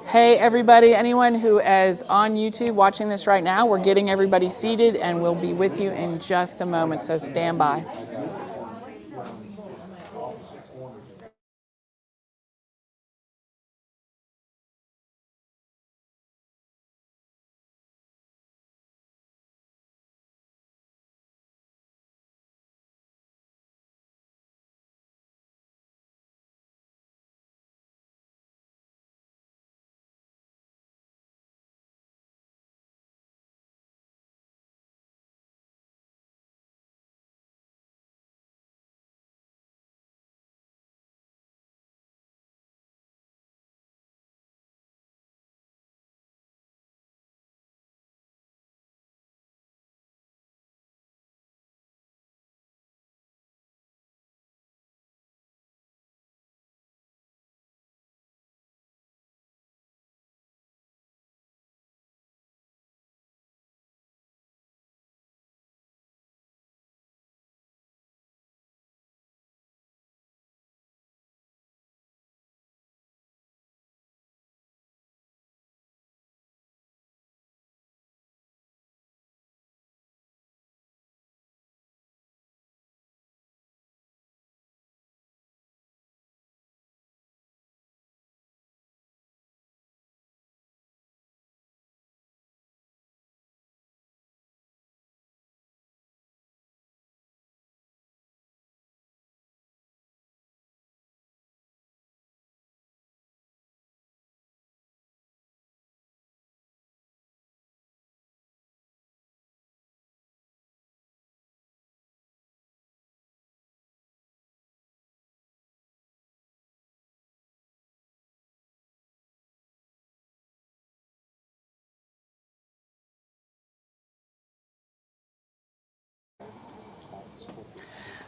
Hey everybody, anyone who is on YouTube watching this right now, we're getting everybody seated and we'll be with you in just a moment, so stand by.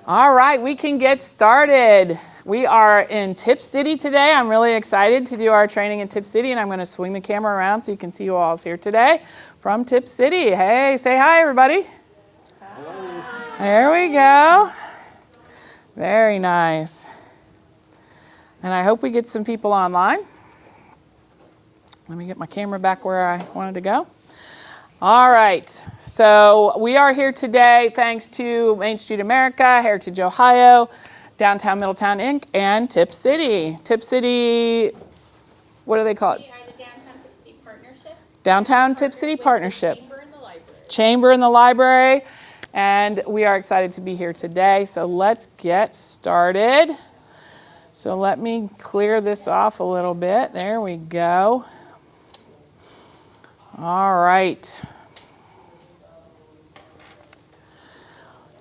All right, we can get started. We are in Tipp City today. I'm really excited to do our training in Tipp City, and I'm going to swing the camera around so you can see who all's here today from Tipp City. Hey, say hi, everybody. Hi. There we go. Very nice. And I hope we get some people online. Let me get my camera back where I wanted to go. All right, so we are here today thanks to Main Street America, Heritage Ohio, Downtown Middletown Inc., and Tipp City. Tipp City, what do they call it? We are the Downtown Tipp City Partnership. Downtown Tipp City Partnership. Chamber in the Library. Chamber in the Library, and we are excited to be here today, so let's get started. So let me clear this off a little bit. There we go. All right.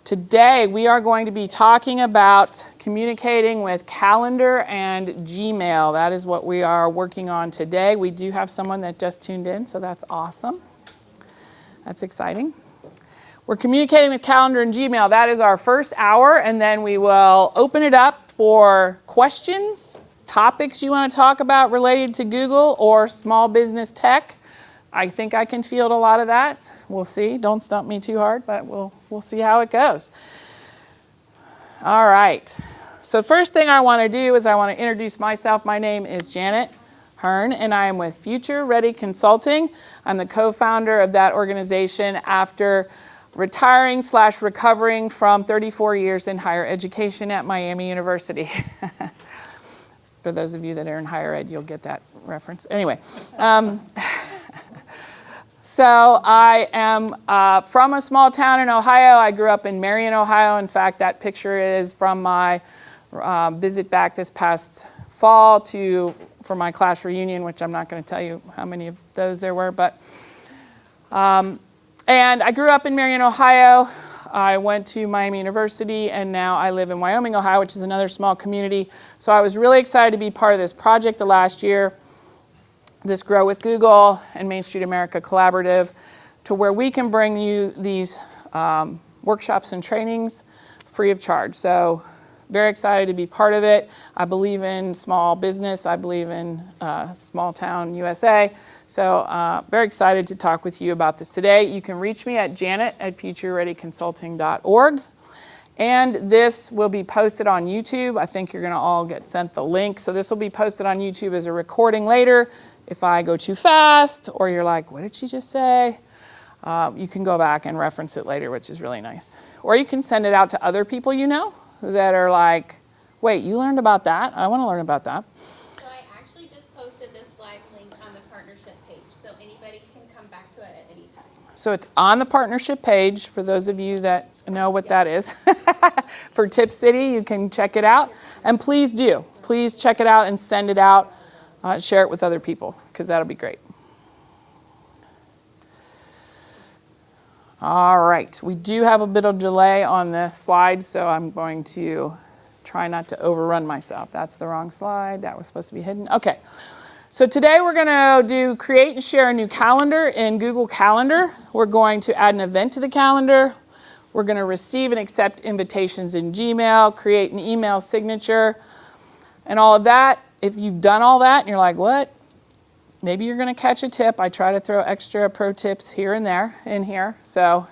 Today we are going to be talking about communicating with Calendar and Gmail. That is what we are working on today. We do have someone that just tuned in, so that's awesome. That's exciting. We're communicating with Calendar and Gmail. That is our first hour, and then we will open it up for questions, topics you want to talk about related to Google or small business tech. I think I can field a lot of that. We'll see. Don't stump me too hard, but we'll see how it goes. All right. So first thing I want to do is I want to introduce myself. My name is Janet Hearn, and I am with Future Ready Consulting. I'm the co-founder of that organization after retiring/recovering from 34 years in higher education at Miami University. For those of you that are in higher ed, you'll get that reference. Anyway. So I am from a small town in Ohio. I grew up in Marion, Ohio. In fact, that picture is from my visit back this past fall for my class reunion, which I'm not going to tell you how many of those there were. But and I grew up in Marion, Ohio. I went to Miami University, and now I live in Wyoming, Ohio, which is another small community. So I was really excited to be part of this project the last year. This Grow with Google and Main Street America collaborative, to where we can bring you these workshops and trainings free of charge. So very excited to be part of it. I believe in small business. I believe in small town USA. So very excited to talk with you about this today. You can reach me at janet@futurereadyconsulting.org. And this will be posted on YouTube. I think you're going to all get sent the link. So this will be posted on YouTube as a recording later. If I go too fast, or you're like, what did she just say? You can go back and reference it later, which is really nice. Or you can send it out to other people you know that are like, wait, you learned about that? I want to learn about that. So I actually just posted this live link on the partnership page, so anybody can come back to it at any time. So it's on the partnership page for those of you that know what that is. For Tipp City, you can check it out. And please do. Please check it out and send it out. Share it with other people, because that'll be great. All right, we do have a bit of delay on this slide, so I'm going to try not to overrun myself. That's the wrong slide. That was supposed to be hidden. Okay, so today we're going to do create and share a new calendar in Google Calendar. We're going to add an event to the calendar. We're going to receive and accept invitations in Gmail, create an email signature, and all of that. If you've done all that and you're like, what? Maybe you're going to catch a tip. I try to throw extra pro tips here and there in here. So,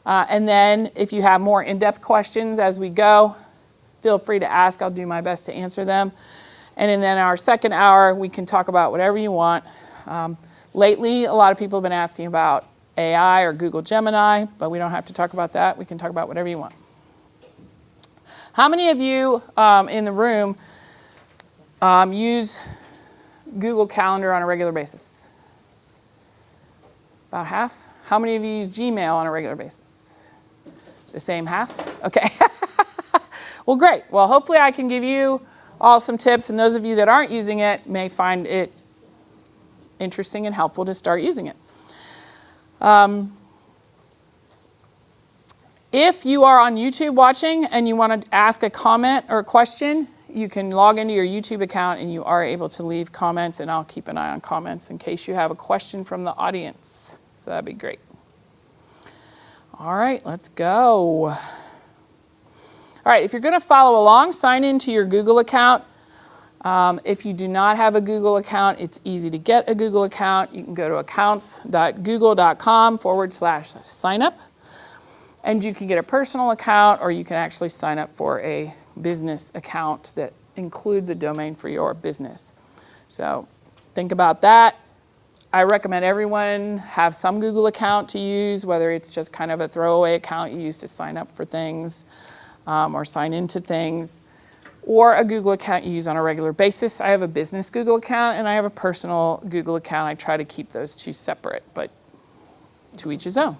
and then if you have more in-depth questions as we go, feel free to ask. I'll do my best to answer them. And then our second hour, we can talk about whatever you want. Lately, a lot of people have been asking about AI or Google Gemini, but we don't have to talk about that. We can talk about whatever you want. How many of you in the room use Google Calendar on a regular basis? About half. How many of you use Gmail on a regular basis? The same half? Okay. Well, great. Well, hopefully I can give you all some tips, and those of you that aren't using it may find it interesting and helpful to start using it. If you are on YouTube watching and you want to ask a comment or a question, you can log into your YouTube account and you are able to leave comments, and I'll keep an eye on comments in case you have a question from the audience. So that'd be great. All right, let's go. All right, if you're going to follow along, sign into your Google account. If you do not have a Google account, it's easy to get a Google account. You can go to accounts.google.com/signup. And you can get a personal account, or you can actually sign up for a business account that includes a domain for your business. So think about that. I recommend everyone have some Google account to use, whether it's just kind of a throwaway account you use to sign up for things or sign into things, or a Google account you use on a regular basis. I have a business Google account and I have a personal Google account. I try to keep those two separate, but to each his own.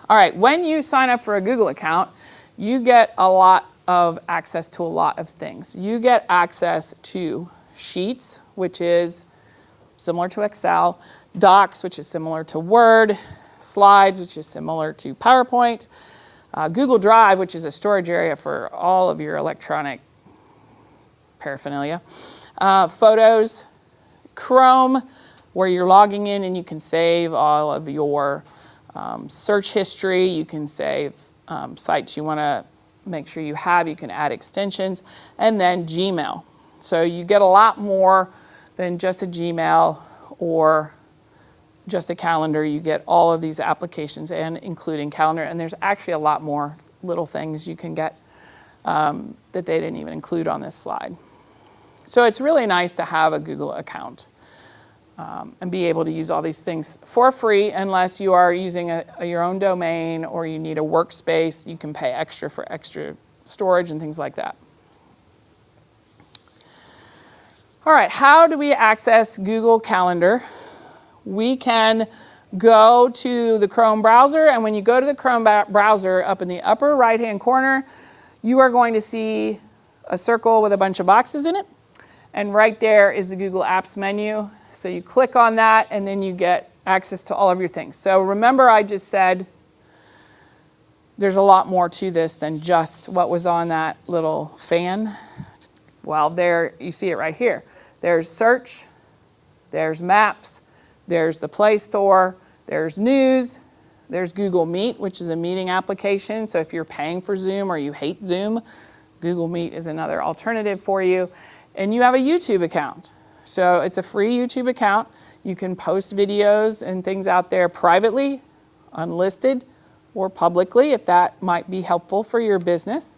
All right, when you sign up for a Google account, you get a lot of access to a lot of things. You get access to Sheets, which is similar to Excel, Docs, which is similar to Word, Slides, which is similar to PowerPoint, Google Drive, which is a storage area for all of your electronic paraphernalia, Photos, Chrome, where you're logging in and you can save all of your search history. You can save sites you want to make sure you have. You can add extensions. And then Gmail. So you get a lot more than just a Gmail or just a calendar. You get all of these applications, and including calendar. And there's actually a lot more little things you can get that they didn't even include on this slide. So it's really nice to have a Google account. And be able to use all these things for free, unless you are using your own domain or you need a workspace. You can pay extra for extra storage and things like that. All right, how do we access Google Calendar? We can go to the Chrome browser, and when you go to the Chrome browser, up in the upper right-hand corner, you are going to see a circle with a bunch of boxes in it. And right there is the Google Apps menu. So you click on that, and then you get access to all of your things. So remember, I just said there's a lot more to this than just what was on that little fan. Well, there, you see it right here. There's search, there's maps, there's the Play Store, there's news, there's Google Meet, which is a meeting application. So if you're paying for Zoom or you hate Zoom, Google Meet is another alternative for you. And you have a YouTube account. So it's a free YouTube account. You can post videos and things out there privately, unlisted, or publicly, if that might be helpful for your business.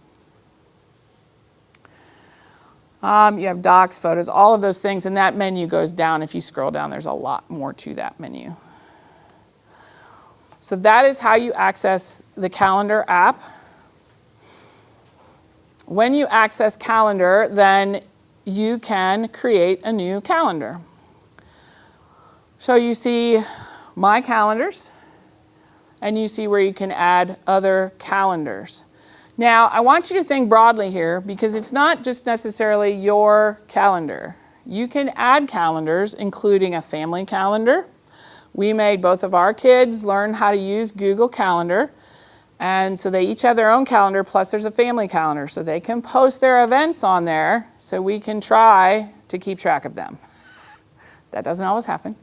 You have docs, photos, all of those things, and that menu goes down. If you scroll down, there's a lot more to that menu. So that is how you access the calendar app. When you access calendar, then you can create a new calendar. So you see my calendars, and you see where you can add other calendars. Now, I want you to think broadly here, because it's not just necessarily your calendar. You can add calendars, including a family calendar. We made both of our kids learn how to use Google Calendar, and so they each have their own calendar, plus there's a family calendar, so they can post their events on there so we can try to keep track of them. That doesn't always happen.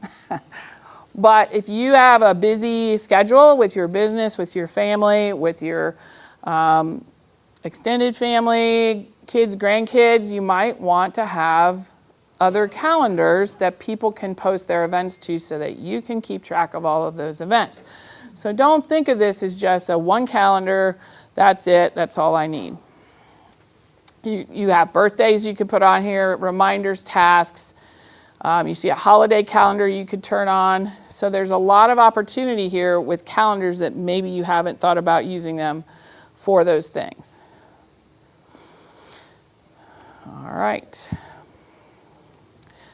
But if you have a busy schedule with your business, with your family, with your extended family, kids, grandkids, you might want to have other calendars that people can post their events to so that you can keep track of all of those events. So don't think of this as just a one calendar, that's it, that's all I need. You have birthdays you could put on here, reminders, tasks. You see a holiday calendar you could turn on. So there's a lot of opportunity here with calendars that maybe you haven't thought about using them for those things. All right.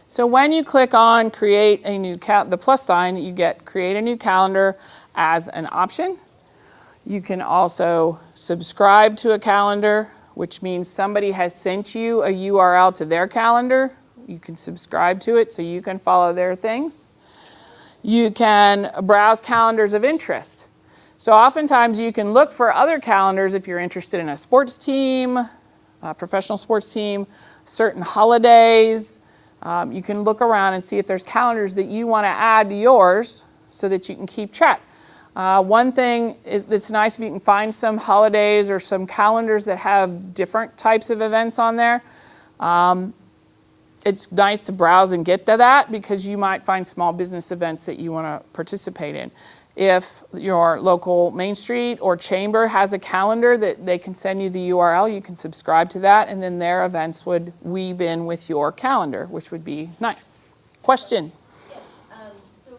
So when you click on create a new the plus sign, you get create a new calendar as an option. You can also subscribe to a calendar, which means somebody has sent you a URL to their calendar. You can subscribe to it so you can follow their things. You can browse calendars of interest. So oftentimes you can look for other calendars if you're interested in a sports team, a professional sports team, certain holidays. You can look around and see if there's calendars that you want to add to yours so that you can keep track. One thing that's nice if you can find some holidays or some calendars that have different types of events on there. It's nice to browse and get to that because you might find small business events that you want to participate in. If your local Main Street or chamber has a calendar that they can send you the URL, you can subscribe to that, and then their events would weave in with your calendar, which would be nice. Question? Yes. So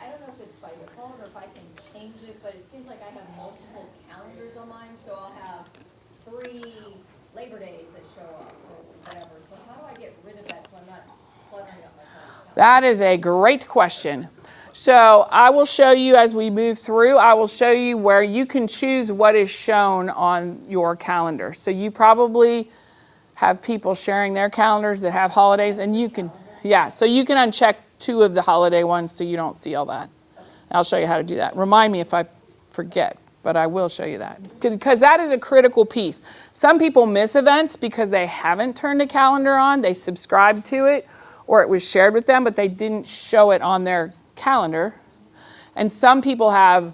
I don't know if it's by default or if I can change it, but it seems like I have multiple calendars on mine, so I'll have 3 Labor Days that show up or whatever. So how do I get rid of that so I'm not cluttering up my calendar? That is a great question. So I will show you as we move through, I will show you where you can choose what is shown on your calendar. So you probably have people sharing their calendars that have holidays, and you can, yeah, so you can uncheck 2 of the holiday ones so you don't see all that. I'll show you how to do that. Remind me if I forget, but I will show you that. Because that is a critical piece. Some people miss events because they haven't turned a calendar on, they subscribed to it, or it was shared with them, but they didn't show it on their calendar. And some people have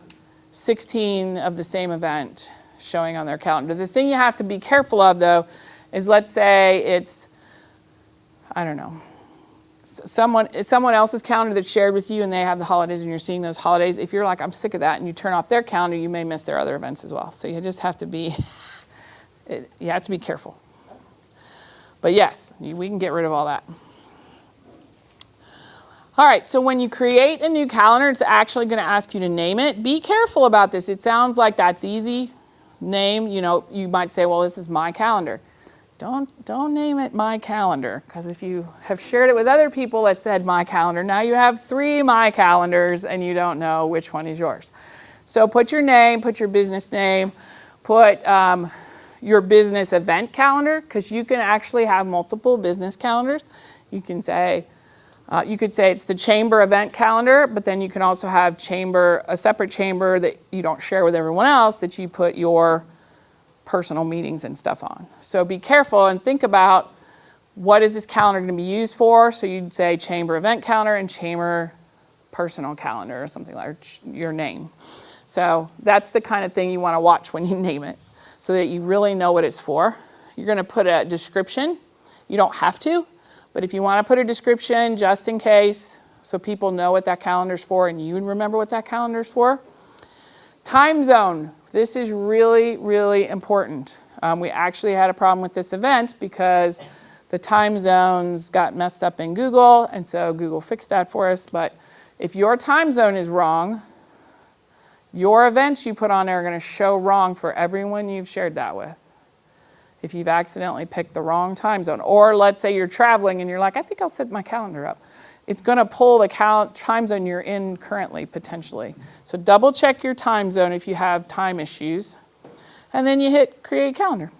16 of the same event showing on their calendar. The thing you have to be careful of, though, is let's say it's, I don't know, someone else's calendar that's shared with you and they have the holidays and you're seeing those holidays. If you're like, I'm sick of that, and you turn off their calendar, you may miss their other events as well. So you just have to be, you have to be careful. But yes, we can get rid of all that. All right, so when you create a new calendar, it's actually going to ask you to name it. Be careful about this. It sounds like that's easy. Name, you know, you might say, well, this is my calendar. Don't name it my calendar, because if you have shared it with other people that said my calendar, now you have 3 my calendars and you don't know which one is yours. So put your name, put your business name, put your business event calendar, because you can actually have multiple business calendars. You can say, you could say it's the chamber event calendar, but then you can also have a separate chamber that you don't share with everyone else that you put your personal meetings and stuff on. So be careful and think about what is this calendar going to be used for. So you'd say chamber event calendar and chamber personal calendar or something like your name. So that's the kind of thing you want to watch when you name it so that you really know what it's for. You're going to put a description. You don't have to. But if you want to put a description just in case so people know what that calendar's for and you remember what that calendar's for. Time zone. This is really, really important. We actually had a problem with this event because the time zones got messed up in Google, and so Google fixed that for us. But if your time zone is wrong, your events you put on there are going to show wrong for everyone you've shared that with. If you've accidentally picked the wrong time zone, or let's say you're traveling and you're like, I think I'll set my calendar up. It's going to pull the time zone you're in currently, potentially. So double check your time zone if you have time issues, and then you hit create calendar.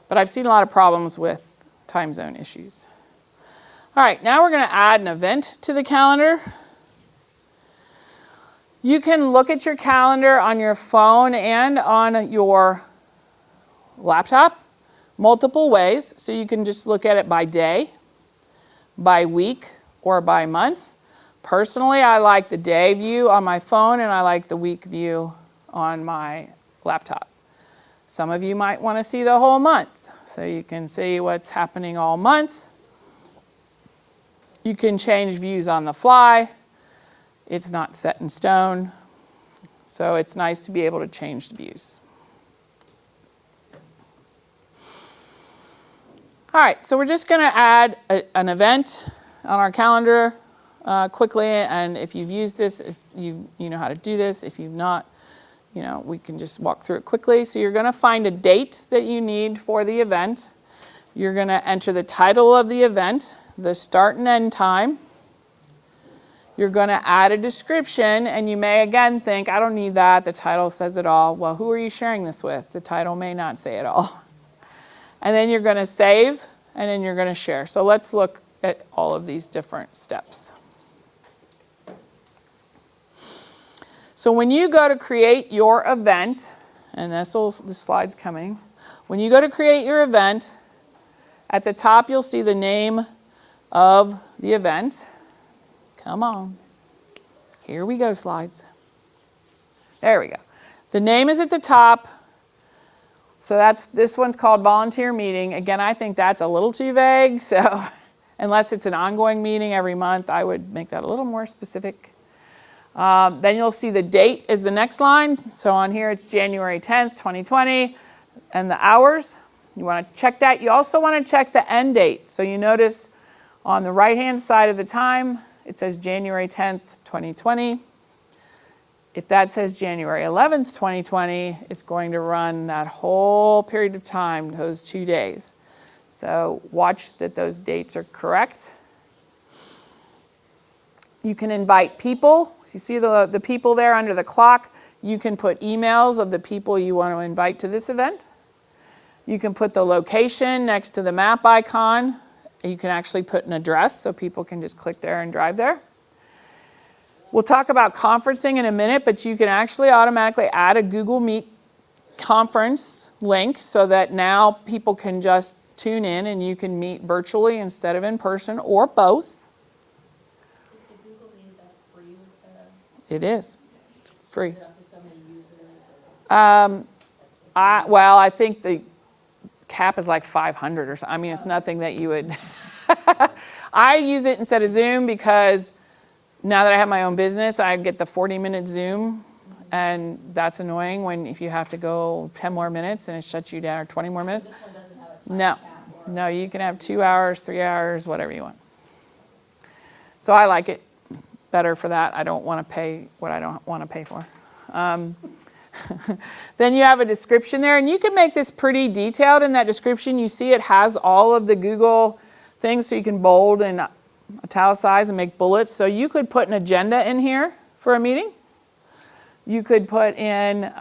But I've seen a lot of problems with time zone issues. All right, now we're going to add an event to the calendar. You can look at your calendar on your phone and on your laptop multiple ways. So you can just look at it by day, by week, or by month. Personally, I like the day view on my phone, and I like the week view on my laptop. Some of you might want to see the whole month, so you can see what's happening all month. You can change views on the fly. It's not set in stone, so it's nice to be able to change the views. All right, so we're just going to add an event on our calendar quickly, and if you've used this, you know how to do this. If you've not, we can just walk through it quickly. So you're going to find a date that you need for the event. You're going to enter the title of the event, the start and end time. You're going to add a description, and you may again think, I don't need that, the title says it all. Well, who are you sharing this with? The title may not say it all. And then you're going to save, and then you're going to share. So let's look at all of these different steps. So when you go to create your event, and the slide's coming, when you go to create your event, at the top you'll see the name of the event. Come on. Here we go, slides. There we go. The name is at the top. So this one's called volunteer meeting. Again, I think that's a little too vague. So unless it's an ongoing meeting every month, I would make that a little more specific. Then you'll see the date is the next line. So on here it's January 10th, 2020, and the hours. You want to check that. You also want to check the end date. So you notice on the right-hand side of the time, it says January 10th, 2020. If that says January 11th, 2020, it's going to run that whole period of time, those 2 days. So watch that those dates are correct. You can invite people. You see the people there under the clock. You can put emails of the people you want to invite to this event. You can put the location next to the map icon. You can actually put an address so people can just click there and drive there. We'll talk about conferencing in a minute, but you can actually automatically add a Google Meet conference link so that now people can just tune in and you can meet virtually instead of in person, or both. Is the Google Meet, is that free? It is. It's free. Is it up to so many users? Well, I think the cap is like 500 or something. I mean, it's nothing that you would. I use it instead of Zoom because now that I have my own business, I get the 40-minute Zoom, and that's annoying if you have to go 10 more minutes and it shuts you down, or 20 more minutes. This one doesn't have a time No, cap or- no, you can have 2 hours, 3 hours, whatever you want. So I like it better for that. I don't want to pay what I don't want to pay for. Then you have a description there, and you can make this pretty detailed in that description. You see it has all of the Google things, so you can bold and italicize and make bullets. So you could put an agenda in here for a meeting. You could put in,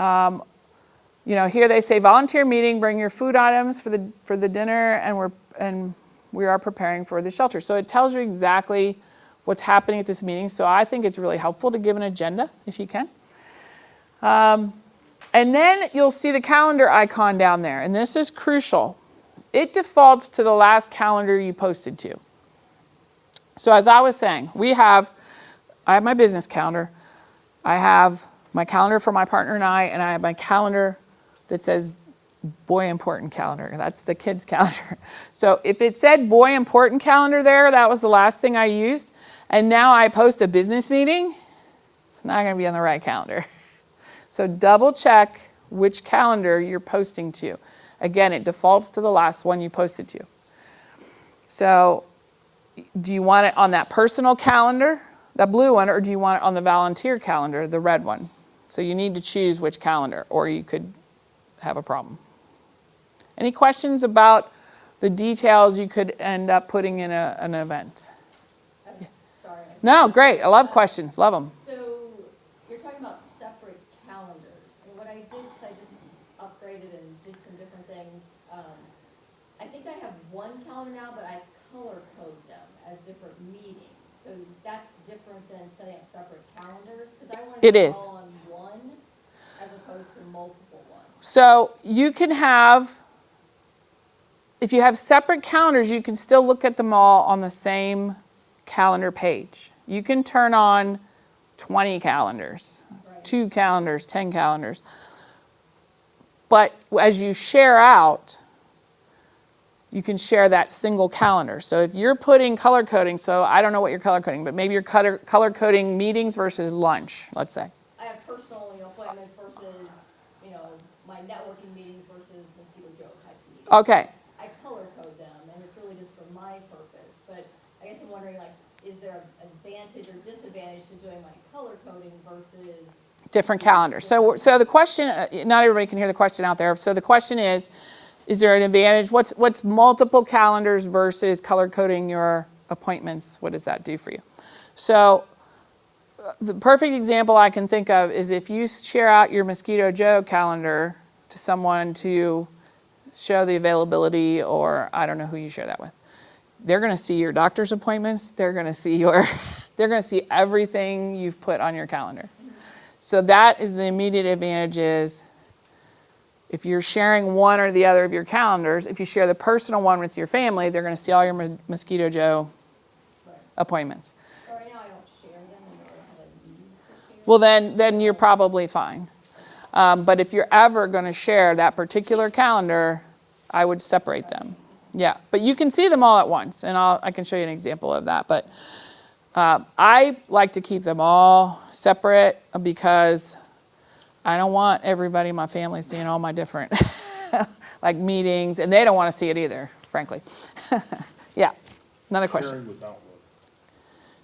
here they say volunteer meeting, bring your food items for the dinner, and we are preparing for the shelter. So it tells you exactly what's happening at this meeting. So I think it's really helpful to give an agenda if you can. And then you'll see the calendar icon down there, and this is crucial. It defaults to the last calendar you posted to. So as I was saying, I have my business calendar, I have my calendar for my partner and I have my calendar that says boy important calendar. That's the kids' calendar. So if it said boy important calendar there, that was the last thing I used, and now I post a business meeting, it's not going to be on the right calendar. So double check which calendar you're posting to. Again, it defaults to the last one you posted to. So do you want it on that personal calendar, that blue one, or do you want it on the volunteer calendar, the red one? So you need to choose which calendar, or you could have a problem. Any questions about the details you could end up putting in an event? Sorry. No, great. I love questions. Love them. So you're talking about separate calendars. And what I did is I just upgraded and did some different things. I think I have one calendar now, but I color code them as different meetings. So that's different than setting up separate calendars, because I want It to is. all on one as opposed to multiple ones. So you can have, if you have separate calendars, you can still look at them all on the same calendar page. You can turn on 20 calendars, Right. 2 calendars, 10 calendars. But as you share out, you can share that single calendar. So if you're putting color coding, so I don't know what you're color coding, but maybe you're color coding meetings versus lunch, let's say. I have personal, appointments versus, my networking meetings versus Mosquito Joe type meetings. Okay. I color code them, and it's really just for my purpose. But I guess I'm wondering, is there an advantage or disadvantage to doing my color coding versus Different calendars. So the question, not everybody can hear the question out there. So the question is there an advantage? What's multiple calendars versus color coding your appointments? What does that do for you? So the perfect example I can think of is if you share out your Mosquito Joe calendar to someone to show the availability, or I don't know who you share that with. They're going to see your doctor's appointments. They're going to see they're going to see everything you've put on your calendar. So that is the immediate advantage is if you're sharing one or the other of your calendars, if you share the personal one with your family, they're going to see all your Mosquito Joe appointments. So right now I don't share them and don't have a need to share. Well, then you're probably fine. But if you're ever going to share that particular calendar, I would separate them. Yeah, but you can see them all at once, and I can show you an example of that. But I like to keep them all separate because I don't want everybody in my family seeing all my different like meetings, and they don't want to see it either, frankly. Yeah, another question. Sharing with Outlook.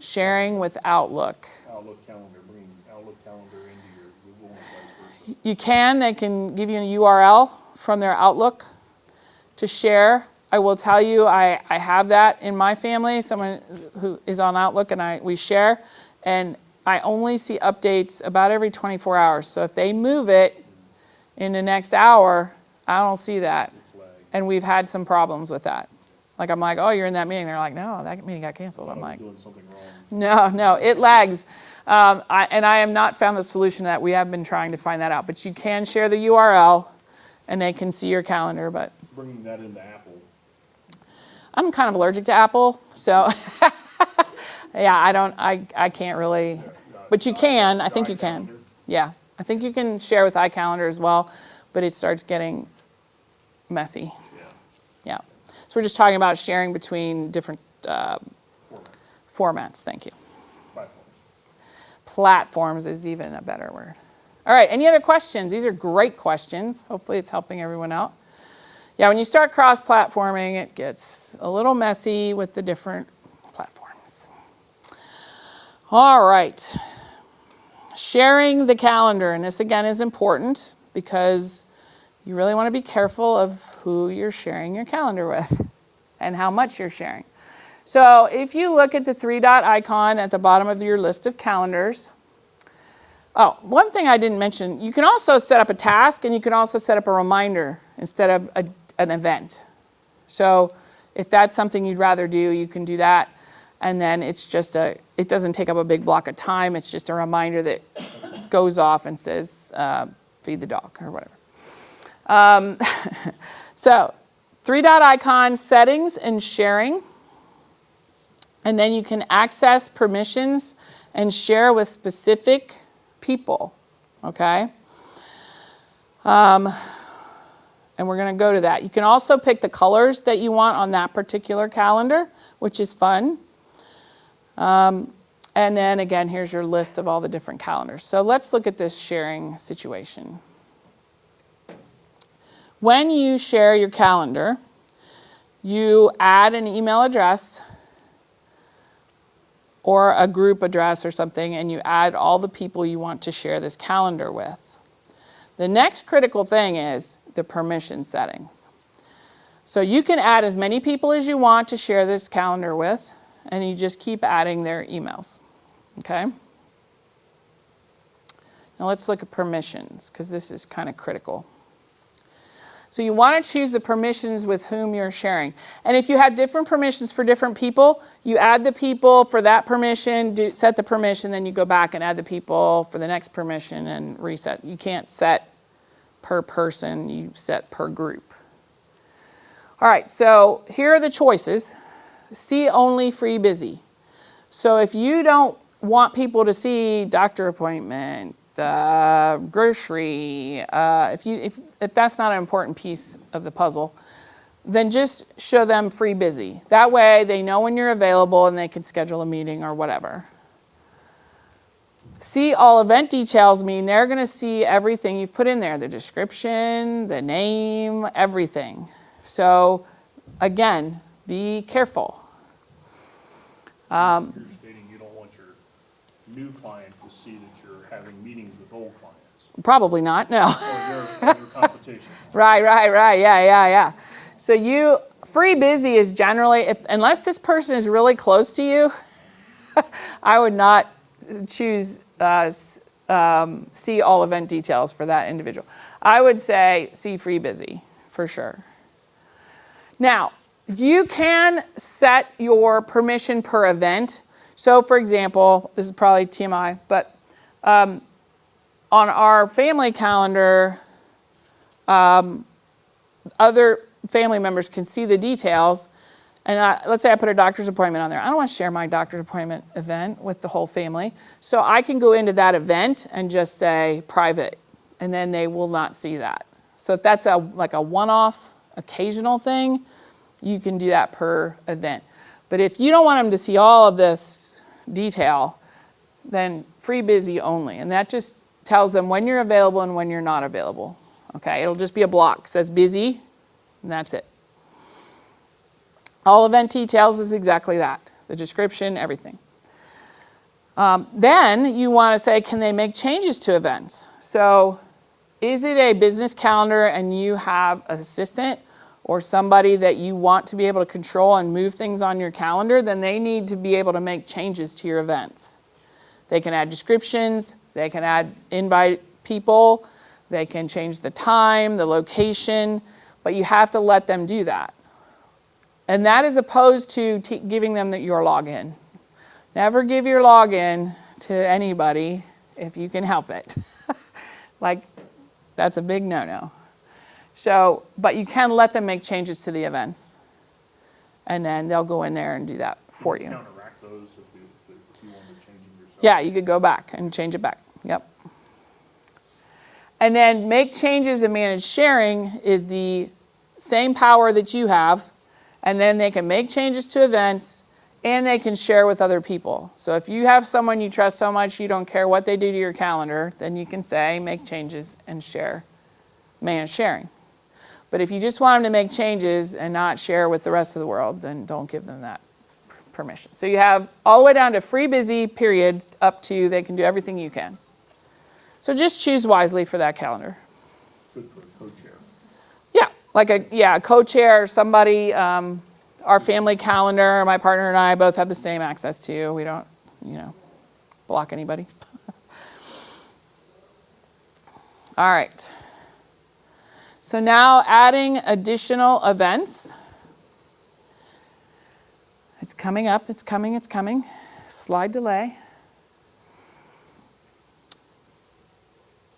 Sharing with Outlook. Outlook calendar, bringing Outlook calendar into your Google and vice versa. You can. They can give you a URL from their Outlook to share. I will tell you, I have that in my family, someone who is on Outlook, and we share, and I only see updates about every 24 hours. So if they move it in the next hour, I don't see that. And we've had some problems with that. Like I'm like, oh, you're in that meeting. They're like, no, that meeting got canceled. I'm like, doing something wrong. no, it lags. And I have not found the solution to that. We have been trying to find that out. But you can share the URL, and they can see your calendar. But Bringing that into Apple. I'm kind of allergic to Apple, so yeah, I can't really, but you can. I think you can. Yeah, I think you can share with iCalendar as well, but it starts getting messy. Yeah. So we're just talking about sharing between different formats. Thank you. Platforms is even a better word. All right, any other questions? These are great questions. Hopefully it's helping everyone out. Yeah, when you start cross-platforming, it gets a little messy with the different platforms. All right. Sharing the calendar, and this again is important because you really want to be careful of who you're sharing your calendar with and how much you're sharing. So if you look at the 3-dot icon at the bottom of your list of calendars, oh, one thing I didn't mention, you can also set up a task and you can also set up a reminder instead of an event. So if that's something you'd rather do, you can do that. And then it's just it doesn't take up a big block of time. It's just a reminder that goes off and says, feed the dog or whatever. So 3-dot icon, settings and sharing. And then you can access permissions and share with specific people, okay? And we're going to go to that. You can also pick the colors that you want on that particular calendar, which is fun. And then again, here's your list of all the different calendars. So let's look at this sharing situation. when you share your calendar, you add an email address or a group address or something, and you add all the people you want to share this calendar with. The next critical thing is the permission settings. So you can add as many people as you want to share this calendar with, and you just keep adding their emails, okay? Now let's look at permissions, because this is kind of critical. So you want to choose the permissions with whom you're sharing. And if you have different permissions for different people, you add the people for that permission, set the permission, then you go back and add the people for the next permission and reset. You can't set per person, you set per group. All right, so here are the choices. See only, free, busy. So if you don't want people to see doctor appointment, grocery, if that's not an important piece of the puzzle, then just show them free busy. That way they know when you're available and they can schedule a meeting or whatever. See all event details mean they're going to see everything you've put in there, the description, the name, everything. So again, be careful. You're stating you don't want your new client to see that you're having meetings with old clients. Probably not, no. Or your competition. Right, yeah. So free busy is generally, unless this person is really close to you, I would not choose see all event details for that individual. I would say see free busy, for sure. Now, you can set your permission per event. So for example, this is probably TMI, but on our family calendar, other family members can see the details. And let's say I put a doctor's appointment on there. I don't want to share my doctor's appointment event with the whole family. So I can go into that event and just say private, and then they will not see that. So if that's like a one-off, occasional thing, you can do that per event. But if you don't want them to see all of this detail, then free busy only. And that just tells them when you're available and when you're not available. Okay, it'll just be a block. It says busy, and that's it. All event details is exactly that. The description, everything. Then you want to say, can they make changes to events? So is it a business calendar and you have an assistant or somebody that you want to be able to control and move things on your calendar? Then they need to be able to make changes to your events. They can add descriptions, they can invite people, they can change the time, the location, but you have to let them do that. And that is opposed to giving them your login. Never give your login to anybody if you can help it. Like, that's a big no-no. So, but you can let them make changes to the events. And then they'll go in there and do that for you. Counteract those if you want to change them yourself. Yeah, you could go back and change it back. Yep. And then make changes and manage sharing is the same power that you have. And then they can make changes to events and they can share with other people. So if you have someone you trust so much you don't care what they do to your calendar, then you can say make changes and share, manage sharing. But if you just want them to make changes and not share with the rest of the world, then don't give them that permission. So you have all the way down to free busy period up to they can do everything you can. So just choose wisely for that calendar. Good for a co-chair. Yeah, like a co-chair, somebody, our family calendar, my partner and I both have the same access to. We don't, block anybody. All right. So now adding additional events. It's coming up, it's coming. Slide delay.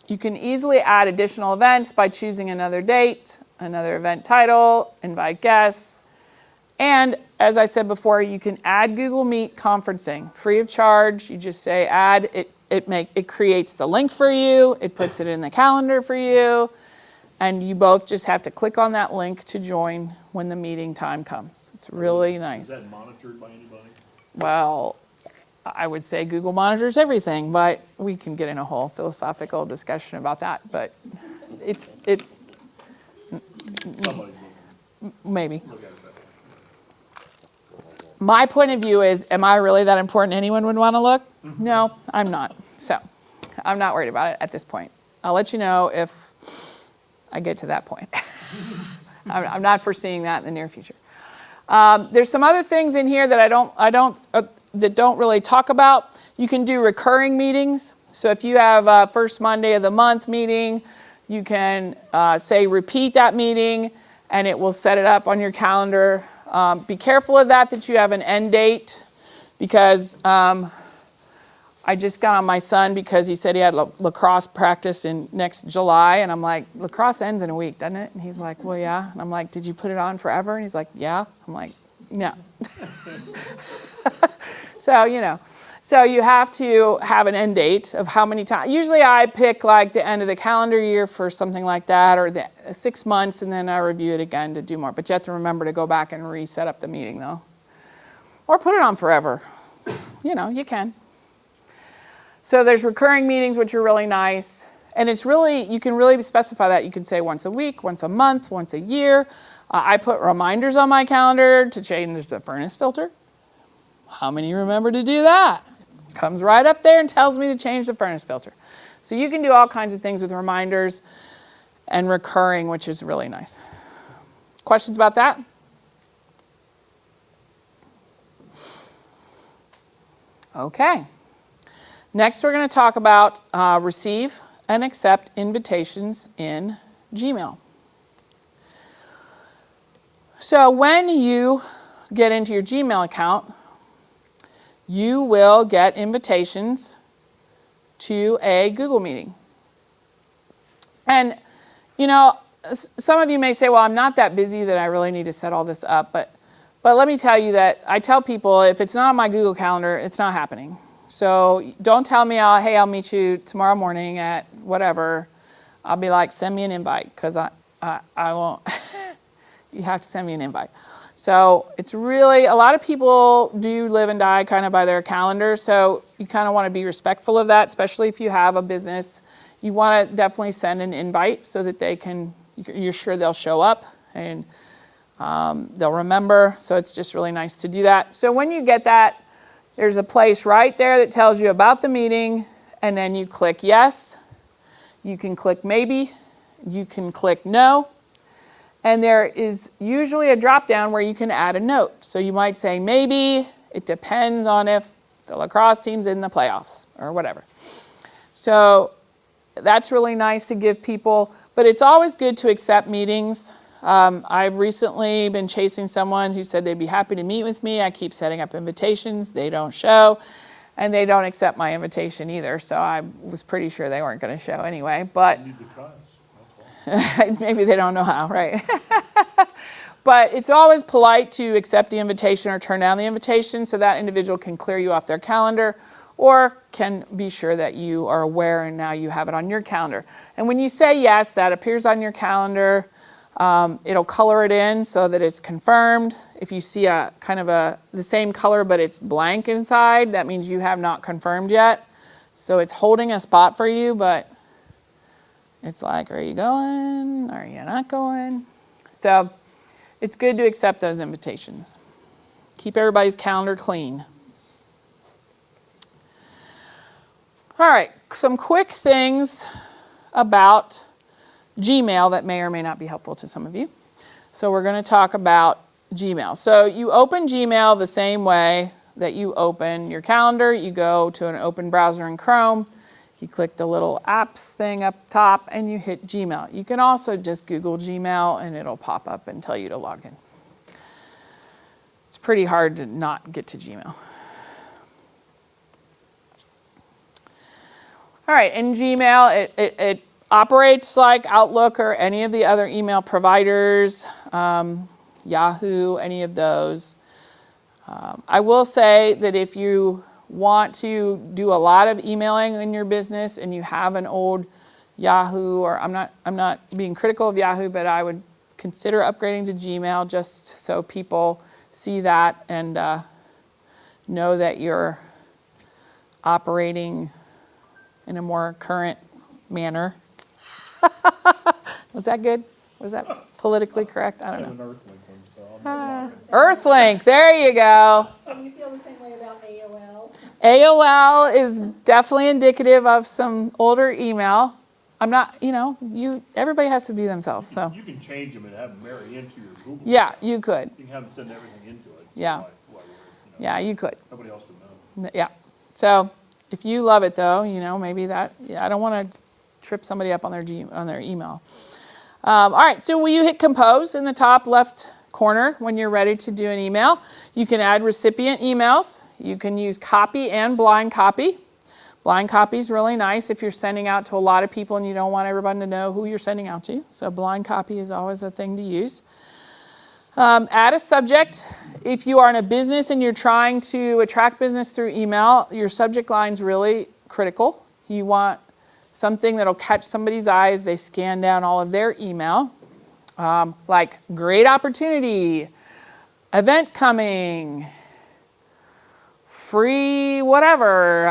You can easily add additional events by choosing another date, another event title, invite guests. And as I said before, you can add Google Meet conferencing free of charge. You just say add, it creates the link for you, it puts it in the calendar for you, and you both just have to click on that link to join when the meeting time comes. It's really nice. Is that monitored by anybody? Well, I would say Google monitors everything, but we can get in a whole philosophical discussion about that. But somebody's maybe. look at it that way. My point of view is, am I really that important anyone would want to look? No, I'm not. So I'm not worried about it at this point. I'll let you know if I get to that point. I'm not foreseeing that in the near future. There's some other things in here that that don't really talk about. You can do recurring meetings. So if you have a first Monday of the month meeting, you can say repeat that meeting, and it will set it up on your calendar. Be careful of that you have an end date, because I just got on my son because he said he had lacrosse practice in next July, and I'm like, lacrosse ends in a week, doesn't it? And he's like, well, yeah. And I'm like, did you put it on forever? And he's like, yeah. I'm like, no. So, so you have to have an end date of how many times. Usually I pick like the end of the calendar year for something like that, or the 6 months, and then I review it again to do more. But you have to remember to go back and reset up the meeting though. Or put it on forever. You can. So there's recurring meetings, which are really nice. And it's really, you can really specify that. You can say once a week, once a month, once a year. I put reminders on my calendar to change the furnace filter. How many remember to do that? It comes right up there and tells me to change the furnace filter. So you can do all kinds of things with reminders and recurring, which is really nice. Questions about that? Okay. Next, we're going to talk about receive and accept invitations in Gmail. So when you get into your Gmail account, you will get invitations to a Google meeting. And, some of you may say, well, I'm not that busy that I really need to set all this up. But let me tell you that I tell people, if it's not on my Google Calendar, it's not happening. So don't tell me, hey, I'll meet you tomorrow morning at whatever. I'll be like, send me an invite, because I won't. You have to send me an invite. So it's really, a lot of people do live and die kind of by their calendar. So you kind of want to be respectful of that, especially if you have a business. You want to definitely send an invite so that you're sure they'll show up and they'll remember. So it's just really nice to do that. So when you get that, there's a place right there that tells you about the meeting, and then you click yes. You can click maybe. You can click no. And there is usually a drop down where you can add a note. So you might say maybe, it depends on if the lacrosse team's in the playoffs or whatever. So that's really nice to give people, but it's always good to accept meetings. I've recently been chasing someone who said they'd be happy to meet with me. I keep setting up invitations. They don't show, and they don't accept my invitation either. So I was pretty sure they weren't going to show anyway. But You need to try us. That's all. maybe they don't know how, right? But it's always polite to accept the invitation or turn down the invitation so that individual can clear you off their calendar, or can be sure that you are aware and now you have it on your calendar. And when you say yes, that appears on your calendar. It'll color it in so that it's confirmed. If you see a kind of the same color but it's blank inside, that means you have not confirmed yet. So it's holding a spot for you, but it's like, are you going? Are you not going? So it's good to accept those invitations. Keep everybody's calendar clean. All right, some quick things about Gmail that may or may not be helpful to some of you. So we're going to talk about Gmail. So you open Gmail the same way that you open your calendar. You go to an open browser in Chrome. You click the little apps thing up top and you hit Gmail. You can also just Google Gmail and it'll pop up and tell you to log in. It's pretty hard to not get to Gmail. All right, in Gmail, it operates like Outlook or any of the other email providers, Yahoo, any of those. I will say that if you want to do a lot of emailing in your business and you have an old Yahoo, or I'm not being critical of Yahoo, but I would consider upgrading to Gmail just so people see that and know that you're operating in a more current manner. Was that good? Was that politically correct? I don't And know. an Earthlink one, so I'm Earthlink, there you go. So you feel the same way about AOL? AOL is definitely indicative of some older email. I'm not, everybody has to be themselves, so. You can change them and have them marry into your Google. Yeah, account. you could. You can have them send everything into it. So Yeah. why worry, Yeah, you could. Nobody else would know. Yeah. So if you love it though, maybe that, I don't want to trip somebody up on their email. All right, so will you hit compose in the top left corner when you're ready to do an email? You can add recipient emails. You can use copy and blind copy. Blind copy is really nice if you're sending out to a lot of people and you don't want everyone to know who you're sending out to. So blind copy is always a thing to use. Add a subject. If you are in a business and you're trying to attract business through email, your subject line is really critical. You want something that'll catch somebody's eye as they scan down all of their email. Like great opportunity, event coming, free whatever,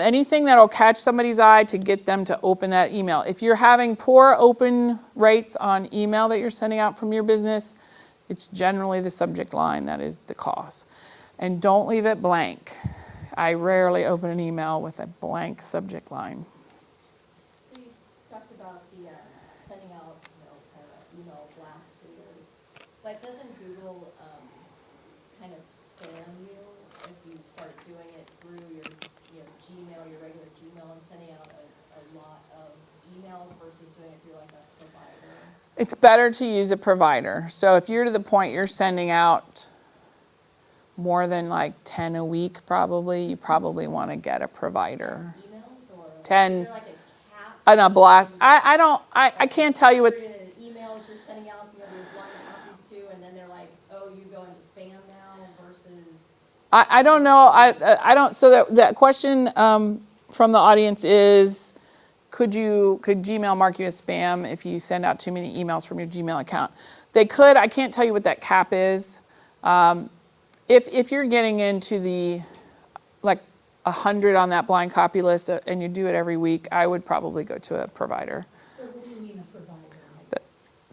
anything that'll catch somebody's eye to get them to open that email. If you're having poor open rates on email that you're sending out from your business, it's generally the subject line that is the cause. And don't leave it blank. I rarely open an email with a blank subject line. So you talked about the sending out, kind of an email blast to your, but doesn't Google kind of spam you if you start doing it through your Gmail, your regular Gmail, and sending out a lot of emails versus doing it through like a provider? It's better to use a provider. So if you're to the point you're sending out more than like 10 a week probably, you probably want to get a provider. Emails or 10 is there like a cap? on a blast. I can't tell you what. Emails you're sending out, your blind copies to, and then they're like, oh, you go into spam now versus. I don't know. I don't. So that question from the audience is, could Gmail mark you as spam if you send out too many emails from your Gmail account? They could. I can't tell you what that cap is. If you're getting into the like 100 on that blind copy list and you do it every week, I would probably go to a provider. So what do you mean a provider?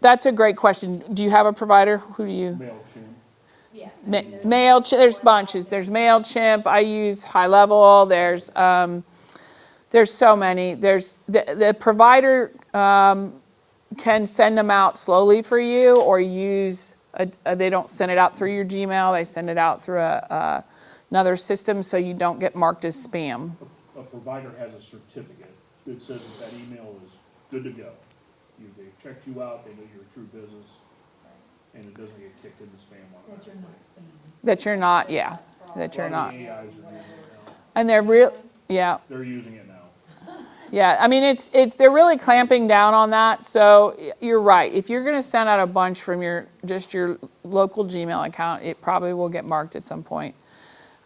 That's a great question. Do you have a provider? Who do you? MailChimp. Yeah. MailChimp. There's bunches. There's MailChimp. I use High Level. There's so many. There's the provider can send them out slowly for you, or use they don't send it out through your Gmail. They send it out through another system, so you don't get marked as spam. A provider has a certificate that says that email is good to go. They checked you out, they know you're a true business, and it doesn't get kicked into spam That you're automatically. not spam. That you're not, yeah. That you're A lot not. of the AIs are using it now. And they're real, yeah. They're using it now. Yeah, I mean, they're really clamping down on that. So you're right. If you're going to send out a bunch from just your local Gmail account, it probably will get marked at some point.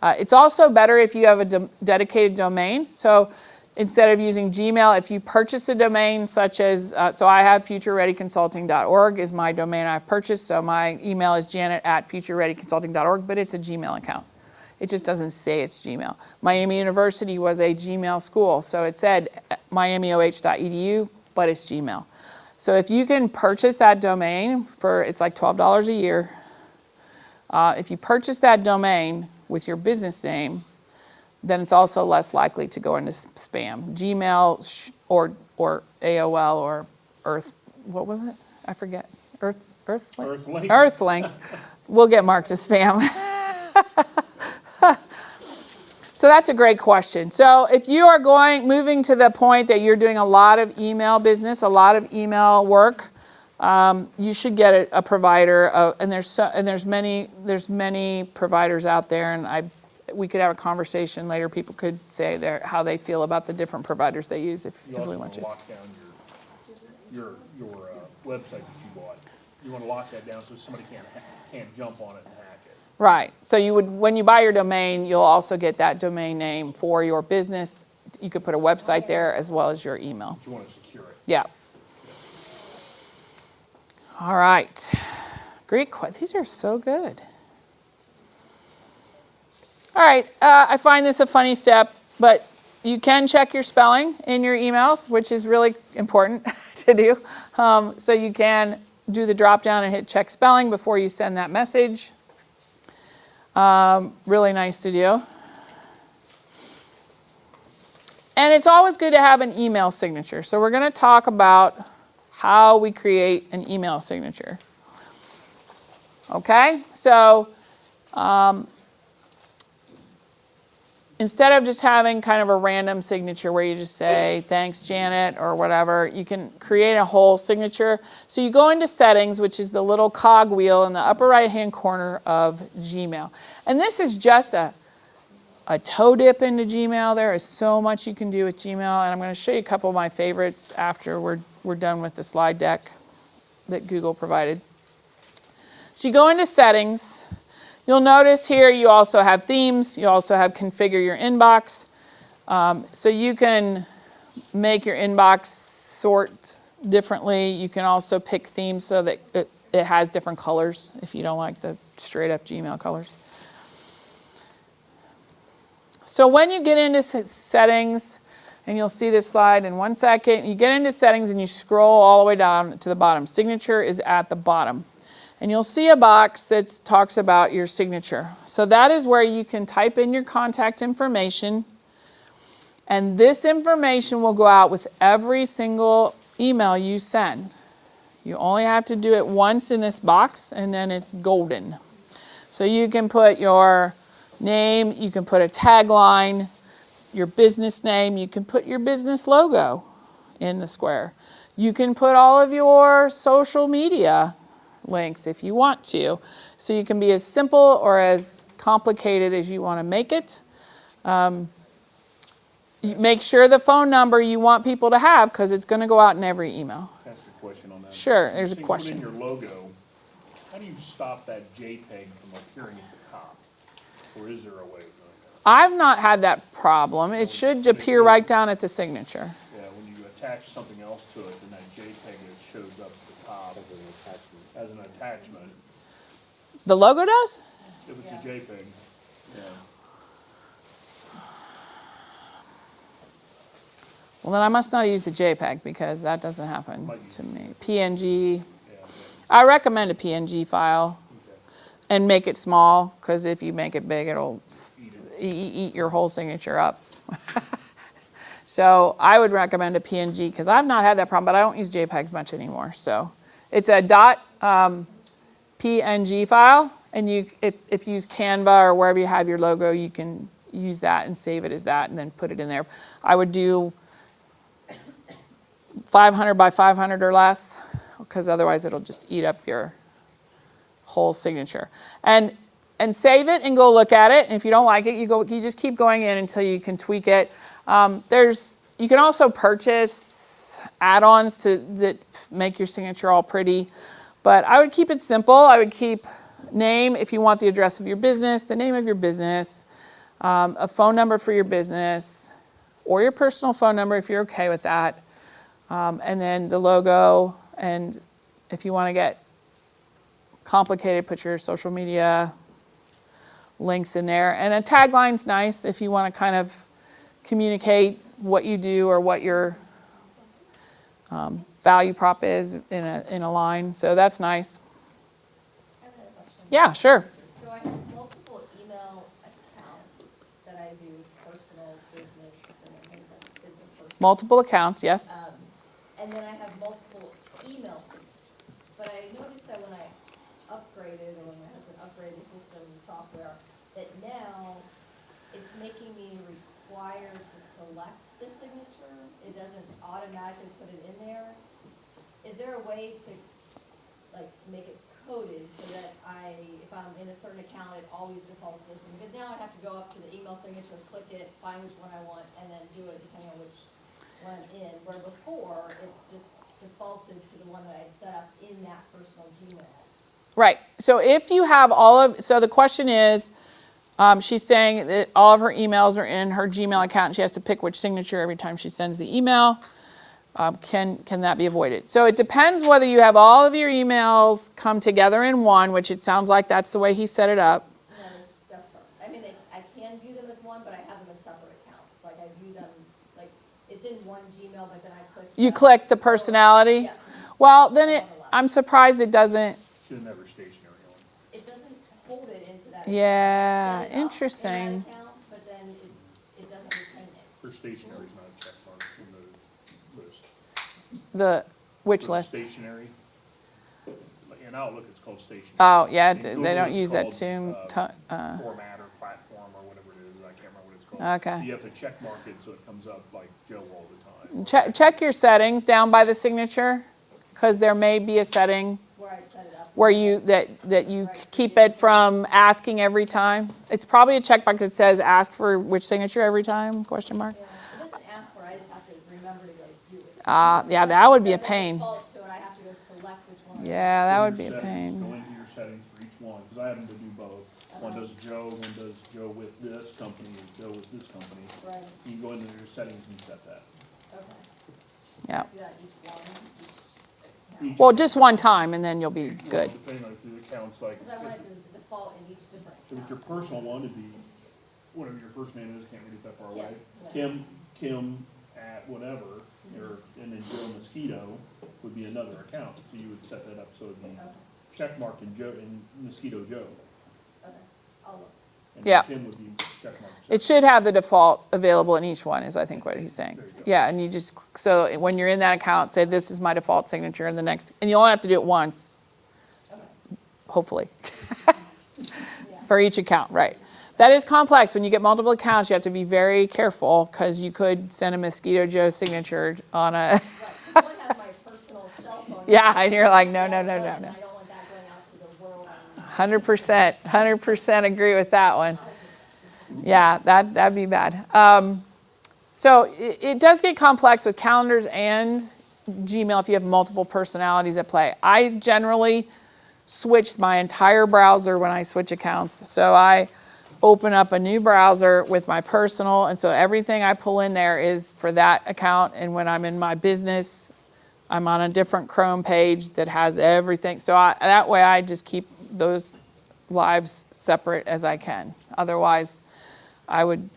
It's also better if you have a dedicated domain. So instead of using Gmail, if you purchase a domain such as, so I have futurereadyconsulting.org is my domain I've purchased. So my email is janet@futurereadyconsulting.org, but it's a Gmail account. It just doesn't say it's Gmail. Miami University was a Gmail school, so it said miamioh.edu, but it's Gmail. So if you can purchase that domain it's like $12 a year. If you purchase that domain with your business name, then it's also less likely to go into spam. Gmail or AOL or Earth, what was it? I forget. Earthlink? Earthlink will get marked as spam. So that's a great question. So if you are moving to the point that you're doing a lot of email business, a lot of email work, you should get a provider. And there's many providers out there, and we could have a conversation later. People could say how they feel about the different providers they use if You you also really want want to to. lock down your website that you bought. You want to lock that down so somebody can't jump on it and hack it. Right. So when you buy your domain, you'll also get that domain name for your business. You could put a website there as well as your email. But you want to secure it. Yeah. All right. Great question. These are so good. All right. I find this a funny step, but you can check your spelling in your emails, which is really important to do. So you can do the drop down and hit check spelling before you send that message. Really nice to do. And it's always good to have an email signature. So we're going to talk about how we create an email signature. Okay, so instead of just having kind of a random signature where you just say, thanks, Janet, or whatever, you can create a whole signature. So you go into settings, which is the little cog wheel in the upper right-hand corner of Gmail. And this is just a toe dip into Gmail. There is so much you can do with Gmail, and I'm going to show you a couple of my favorites after we're done with the slide deck that Google provided. So you go into settings. You'll notice here you also have themes. You also have configure your inbox. So you can make your inbox sort differently. You can also pick themes so that it has different colors if you don't like the straight up Gmail colors. So when you get into settings, and you'll see this slide in 1 second, you get into settings and you scroll all the way down to the bottom. Signature is at the bottom. And you'll see a box that talks about your signature. So that is where you can type in your contact information. And this information will go out with every single email you send. You only have to do it once in this box, and then it's golden. So you can put your name, you can put a tagline, your business name, you can put your business logo in the square. You can put all of your social media links if you want to. So you can be as simple or as complicated as you want to make it. You make sure the phone number you want people to have, because it's going to go out in every email. Ask a question on that. Sure, there's a When you question. put in your logo, how do you stop that JPEG from appearing at the top? Or is there a way of doing that? I've not had that problem. It should appear right down at the signature. Yeah, when you attach something else to it, then that JPEG that shows up at the top as an attachment. The logo does? If it's a JPEG, yeah. Well, then I must not use the JPEG, because that doesn't happen to me. PNG. I recommend a PNG file. And make it small, because if you make it big, it'll eat your whole signature up. So I would recommend a PNG, because I've not had that problem, but I don't use JPEGs much anymore. So it's a .png file, and if you use Canva or wherever you have your logo, you can use that and save it as that, and then put it in there. I would do 500 by 500 or less, because otherwise it'll just eat up your whole signature. And save it and go look at it. And if you don't like it, you just keep going in until you can tweak it. You can also purchase add-ons that make your signature all pretty. But I would keep it simple. I would keep name if you want the address of your business, the name of your business, a phone number for your business, or your personal phone number if you're okay with that. And then the logo, and if you want to get complicated, put your social media links in there. And a tagline's nice if you want to kind of communicate what you do or what your value prop is in a line. So that's nice. I have another question. Yeah, sure. So I have multiple email accounts that I do personal, business, and then things like business, personal. Multiple accounts, yes. And then I have multiple email signatures. But I noticed that when I upgraded, or when my husband upgraded the system and software, that now it's making me required to select the signature. It doesn't automatically put it in there. Is there a way to make it coded so that if I'm in a certain account, it always defaults to this one? Because now I have to go up to the email signature, click it, find which one I want, and then do it depending on which one I'm in. Where before, it just defaulted to the one that I had set up in that personal Gmail. Right. So if you have so the question is, she's saying that all of her emails are in her Gmail account, and she has to pick which signature every time she sends the email. Can that be avoided? So it depends whether you have all of your emails come together in one, which it sounds like that's the way he set it up. No, there's separate. I mean, I can view them as one, but I have them as separate accounts. Like I view them, like it's in one Gmail, but then I click. You click the personality? Yeah. Well, then I'm on the left. I'm surprised it doesn't. Shouldn't have her stationary on. It doesn't hold it into that. Yeah, Set it up interesting. In that account, but then it doesn't retain it. Her stationary is not a check mark in the list. Which For the list? Stationary. In Outlook, it's called stationary. Oh, yeah, In they Google, don't it's use that called, too. Format or platform or whatever it is. I can't remember what it's called. Okay. You have to check mark it so it comes up like Joe all the time. Check your settings down by the signature, because there may be a setting Where I set it up. where you keep it from asking every time. It's probably a checkbox that says ask for which signature every time, question mark. Yeah, it doesn't ask for it, I just have to remember to go do it. Yeah, that would be a It doesn't pain. default to it, I have to go select which one. Yeah, that Go to would be your a settings, pain. Go into your settings for each one, because I happen to do both. One does Joe, one does Joe with this company, and Joe with this company. Right, You can go into your settings and set that. okay. Yeah. Do that each one, each Each account. Well, just one time, and then you'll be Well, good. depending on the accounts, like, Because I want it to default in each different if it's your account. personal one, it'd be, whatever your first name is, can't read it that far Yeah, away. yeah. Kim at whatever, and then Joe Mosquito would be another account, so you would set that up so it'd be Okay, check marked in Joe, in Mosquito Joe. okay, I'll look. And Yeah. Kim would be check marked. It should have the default available in each one, is I think what he's saying. There you go. Yeah, and you just, so when you're in that account, say this is my default signature, and the next, and you only have to do it once, Okay, hopefully, yeah. for each account, right. That is complex. When you get multiple accounts, you have to be very careful, because you could send a Mosquito Joe signature on a, Right, 'cause one has my personal cell phone. Yeah, number, and you're like, no, and no, I no, no, don't no. want that going out to the world. 100% agree with that one. Yeah, that'd be bad. So it does get complex with calendars and Gmail if you have multiple personalities at play. I generally switch my entire browser when I switch accounts. So I open up a new browser with my personal, and so everything I pull in there is for that account, and when I'm in my business, I'm on a different Chrome page that has everything. So that way I just keep those lives separate as I can. Otherwise, I would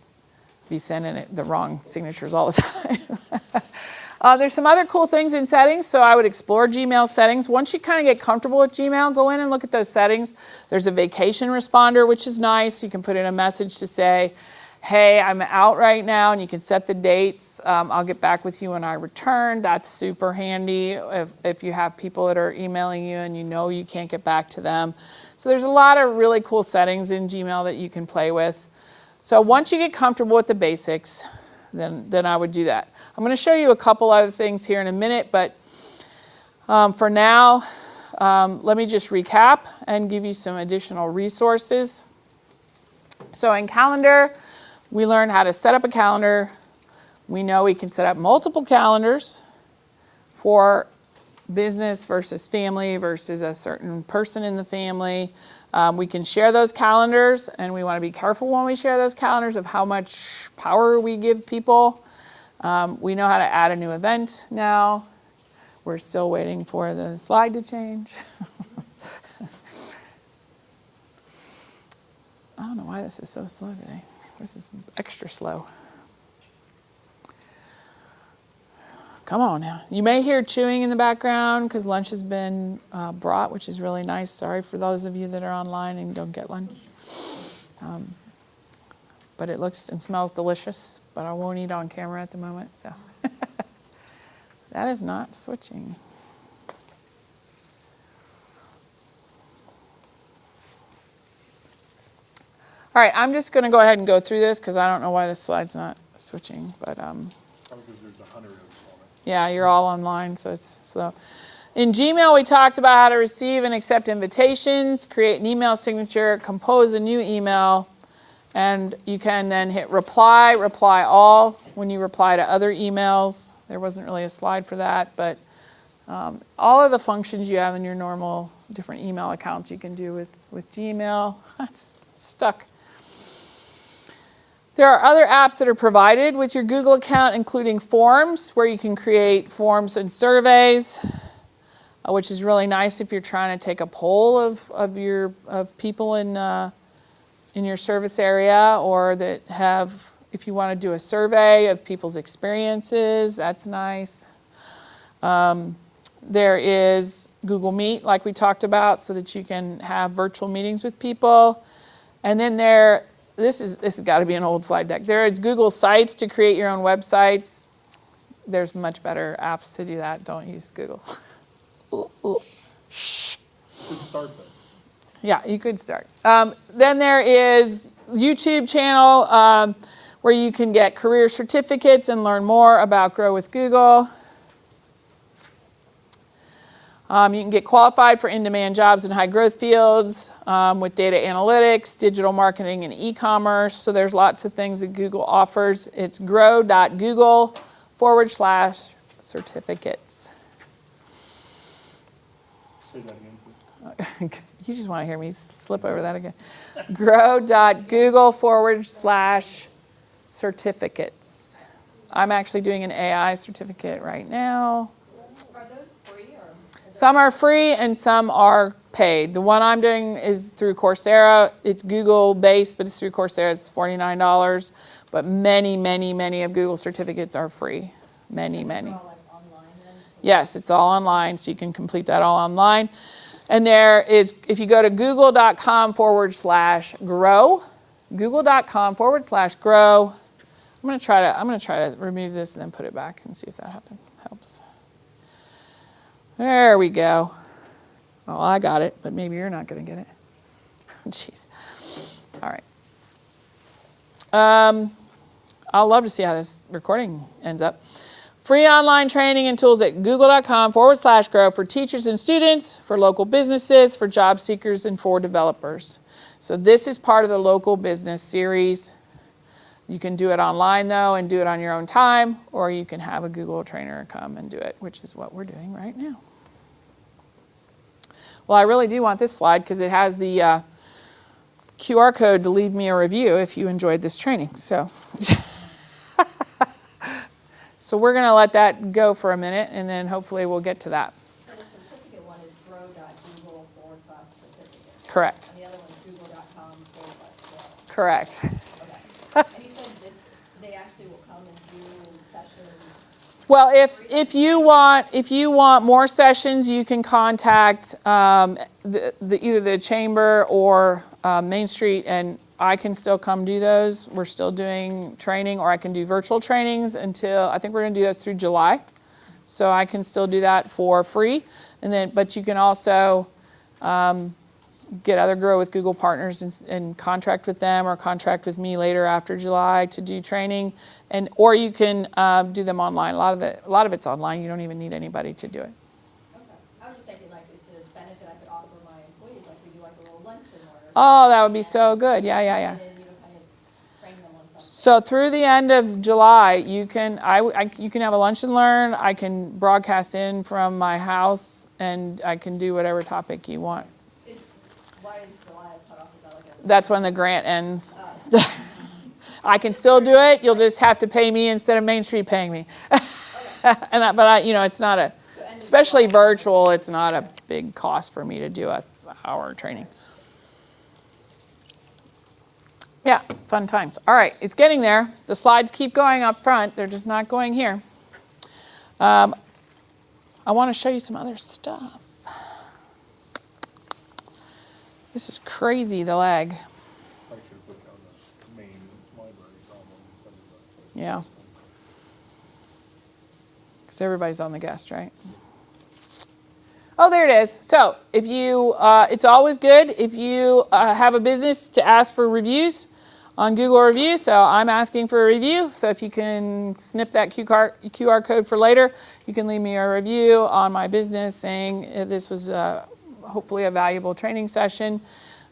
be sending it the wrong signatures all the time. There's some other cool things in settings, so I would explore Gmail settings. Once you kind of get comfortable with Gmail, go in and look at those settings. There's a vacation responder, which is nice. You can put in a message to say, hey, I'm out right now, and you can set the dates. I'll get back with you when I return. That's super handy if you have people that are emailing you and you know you can't get back to them. So there's a lot of really cool settings in Gmail that you can play with. So once you get comfortable with the basics, then I would do that. I'm going to show you a couple other things here in a minute, but for now, let me just recap and give you some additional resources. So in Calendar, we learned how to set up a calendar. We know we can set up multiple calendars for business versus family versus a certain person in the family. We can share those calendars, and we want to be careful when we share those calendars of how much power we give people. We know how to add a new event now. We're still waiting for the slide to change. I don't know why this is so slow today. This is extra slow. Come on now. You may hear chewing in the background because lunch has been brought, which is really nice. Sorry for those of you that are online and don't get lunch. But it looks and smells delicious, but I won't eat on camera at the moment. So that is not switching. All right, I'm just going to go ahead and go through this because I don't know why this slide's not switching. But Probably because there's 100 of us on it. yeah, you're all online, so it's slow. In Gmail, we talked about how to receive and accept invitations, create an email signature, compose a new email, and you can then hit reply all when you reply to other emails. There wasn't really a slide for that, but all of the functions you have in your normal different email accounts you can do with Gmail. That's stuck. There are other apps that are provided with your Google account, including Forms, where you can create forms and surveys, which is really nice if you're trying to take a poll of people in your service area, or that have, if you want to do a survey of people's experiences, that's nice. There is Google Meet, like we talked about, so that you can have virtual meetings with people. And then this has got to be an old slide deck. There is Google Sites to create your own websites. There's much better apps to do that. Don't use Google. Ooh, ooh. Shh. Good start then. Yeah, you could start. Then there is YouTube channel where you can get career certificates and learn more about Grow with Google. You can get qualified for in-demand jobs in high-growth fields with data analytics, digital marketing, and e-commerce. So there's lots of things that Google offers. It's grow.google/certificates. Say that again, please. You just want to hear me slip over that again. grow.google/certificates. I'm actually doing an AI certificate right now. Are those free or? Some are free and some are paid. The one I'm doing is through Coursera. It's Google based, but it's through Coursera. It's $49. But many, many, many of Google certificates are free. Many, many. All like online then? Yes, it's all online, so you can complete that all online. And there is, if you go to google.com/grow, google.com/grow. I'm gonna try to remove this and then put it back and see if that helps. There we go. Oh, I got it, but maybe you're not gonna get it. Jeez. All right. I'll love to see how this recording ends up. Free online training and tools at google.com/grow for teachers and students, for local businesses, for job seekers, and for developers. So this is part of the local business series. You can do it online though and do it on your own time, or you can have a Google trainer come and do it, which is what we're doing right now. Well, I really do want this slide because it has the QR code to leave me a review if you enjoyed this training. So. So we're going to let that go for a minute, and then hopefully we'll get to that. So the certificate one is grow.google/certificate. Correct. And the other one's google.com/grow. Correct. Okay. And you said that they actually will come and do sessions. Well, if you want more sessions, you can contact either the chamber or Main Street, and I can still come do those. We're still doing training, or I can do virtual trainings until, I think we're going to do those through July. So I can still do that for free. But you can also get other Grow with Google partners and contract with them, or contract with me later after July to do training, or you can do them online. A lot of it's online. You don't even need anybody to do it. Okay. I was just thinking like it's a benefit I could offer my employees, like we do like a little luncheon or something. Oh, that would be so good. Yeah. And then, kind of train them on something. So through the end of July, you can have a lunch and learn. I can broadcast in from my house, and I can do whatever topic you want. Why is July cut off? Is that like a? That's when the grant ends. I can still do it. You'll just have to pay me instead of Main Street paying me. It's not especially virtual. It's not a big cost for me to do an hour training. Yeah, fun times. All right, it's getting there. The slides keep going up front. They're just not going here. I want to show you some other stuff. This is crazy, the lag. I should put you on the main library problem. Yeah. Because everybody's on the guest, right? Oh, there it is. So if you, it's always good if you have a business to ask for reviews on Google Review. So I'm asking for a review. So if you can snip that QR code for later, you can leave me a review on my business saying this was hopefully a valuable training session.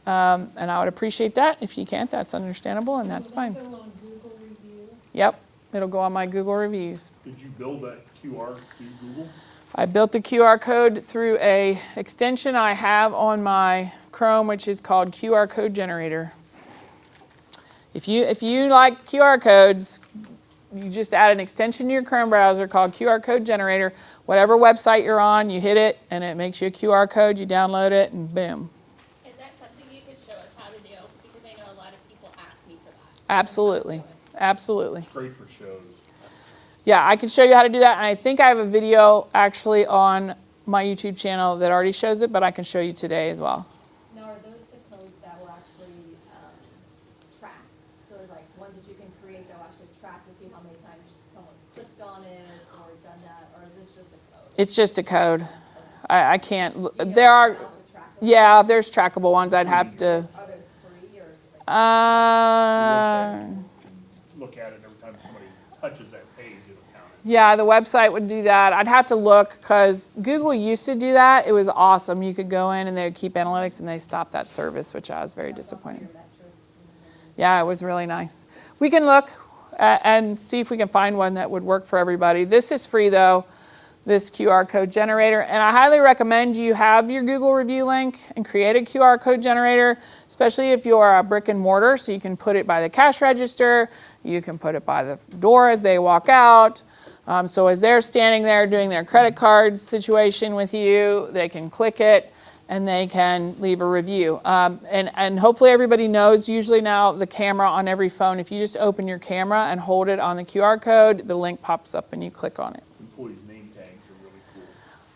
And I would appreciate that. If you can't, that's understandable, and that's fine. Will that go on Google Review? Yep, it'll go on my Google Reviews. Did you build that QR through Google? I built the QR code through a extension I have on my Chrome, which is called QR Code Generator. If you like QR codes, you just add an extension to your Chrome browser called QR Code Generator. Whatever website you're on, you hit it, and it makes you a QR code. You download it, and boom. Is that something you could show us how to do? Because I know a lot of people ask me for that. Absolutely, absolutely. It's great for shows. Yeah, I can show you how to do that, and I think I have a video actually on my YouTube channel that already shows it, but I can show you today as well. Now, are those the codes that will actually track? So there's like ones that you can create that will actually track to see how many times someone's clicked on it or done that, or is this just a code? It's just a code. I can't. Do you know There are. about the trackable? Yeah, there's trackable ones. I'd have to. Are those free or? Look at it every time somebody touches that page, it'll count it. Yeah, the website would do that. I'd have to look because Google used to do that. It was awesome. You could go in and they would keep analytics, and they stopped that service, which I was very disappointed. Yeah, it was really nice. We can look and see if we can find one that would work for everybody. This is free though, this QR code generator. And I highly recommend you have your Google review link and create a QR code generator, especially if you are a brick and mortar, so you can put it by the cash register, you can put it by the door as they walk out. So as they're standing there doing their credit card situation with you, they can click it and they can leave a review. And hopefully everybody knows, usually now the camera on every phone, if you just open your camera and hold it on the QR code, the link pops up and you click on it. Employees' name tags are really cool.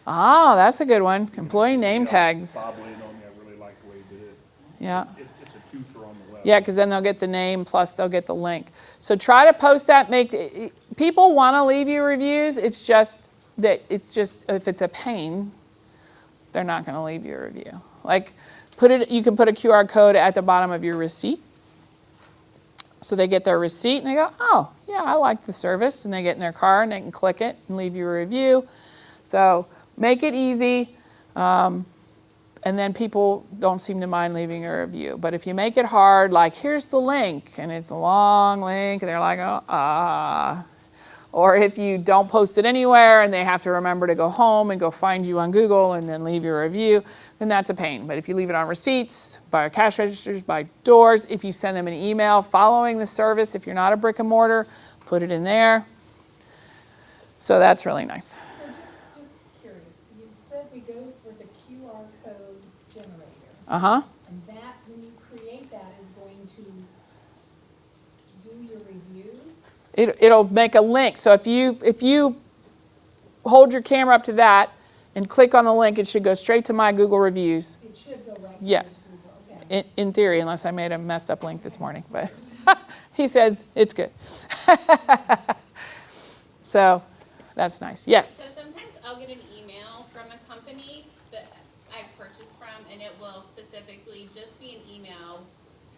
Ah, that's a good one. Employee name tags. Bob laid on me, I really like the way he did it. Yeah. It's a twofer on the web. Yeah, because then they'll get the name plus they'll get the link. So try to post that. People want to leave you reviews. It's just if it's a pain, they're not going to leave you a review. Like you can put a QR code at the bottom of your receipt. So they get their receipt and they go, oh, yeah, I like the service. And they get in their car and they can click it and leave you a review. So make it easy. And then people don't seem to mind leaving a review. But if you make it hard, like here's the link, and it's a long link, and they're like, oh, Or if you don't post it anywhere and they have to remember to go home and go find you on Google and then leave your review, then that's a pain. But if you leave it on receipts, by cash registers, by doors, if you send them an email following the service, if you're not a brick and mortar, put it in there. So that's really nice. So just curious, you said we go for the QR code generator. Uh-huh. And that, when you create that, is going to do your reviews? It'll make a link. So if you hold your camera up to that and click on the link, it should go straight to my Google reviews. It should go right to Yes. Google. Okay. In theory, unless I made a messed up link this morning. But he says it's good. So that's nice. Yes? So sometimes I'll get an email from a company that I've purchased from, and it will specifically just be an email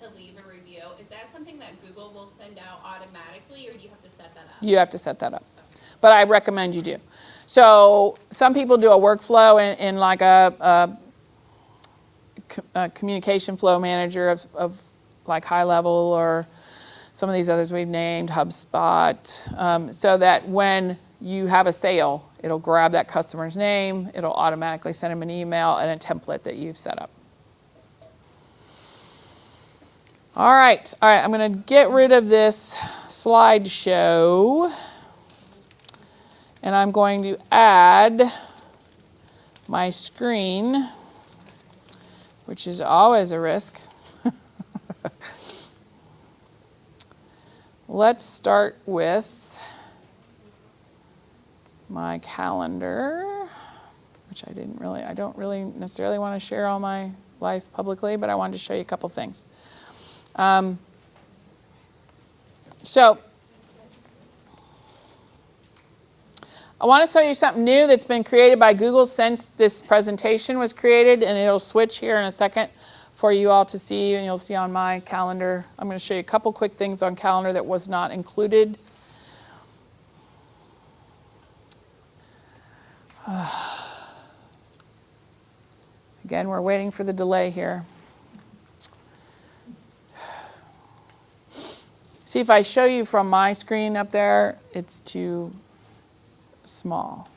to leave a review. Is that something that Google will send out automatically, or do you have to set that up? You have to set that up. But I recommend you do. So some people do a workflow in like a communication flow manager of like High Level or some of these others we've named, HubSpot, so that when you have a sale, it'll grab that customer's name, it'll automatically send them an email and a template that you've set up. All right, I'm going to get rid of this slideshow, and I'm going to add my screen, which is always a risk. Let's start with my calendar, which I don't really necessarily want to share all my life publicly, but I wanted to show you a couple things. So I want to show you something new that's been created by Google since this presentation was created, and it'll switch here in a second for you all to see, and you'll see on my calendar. I'm going to show you a couple quick things on calendar that was not included. Again, we're waiting for the delay here. See, if I show you from my screen up there, it's too small.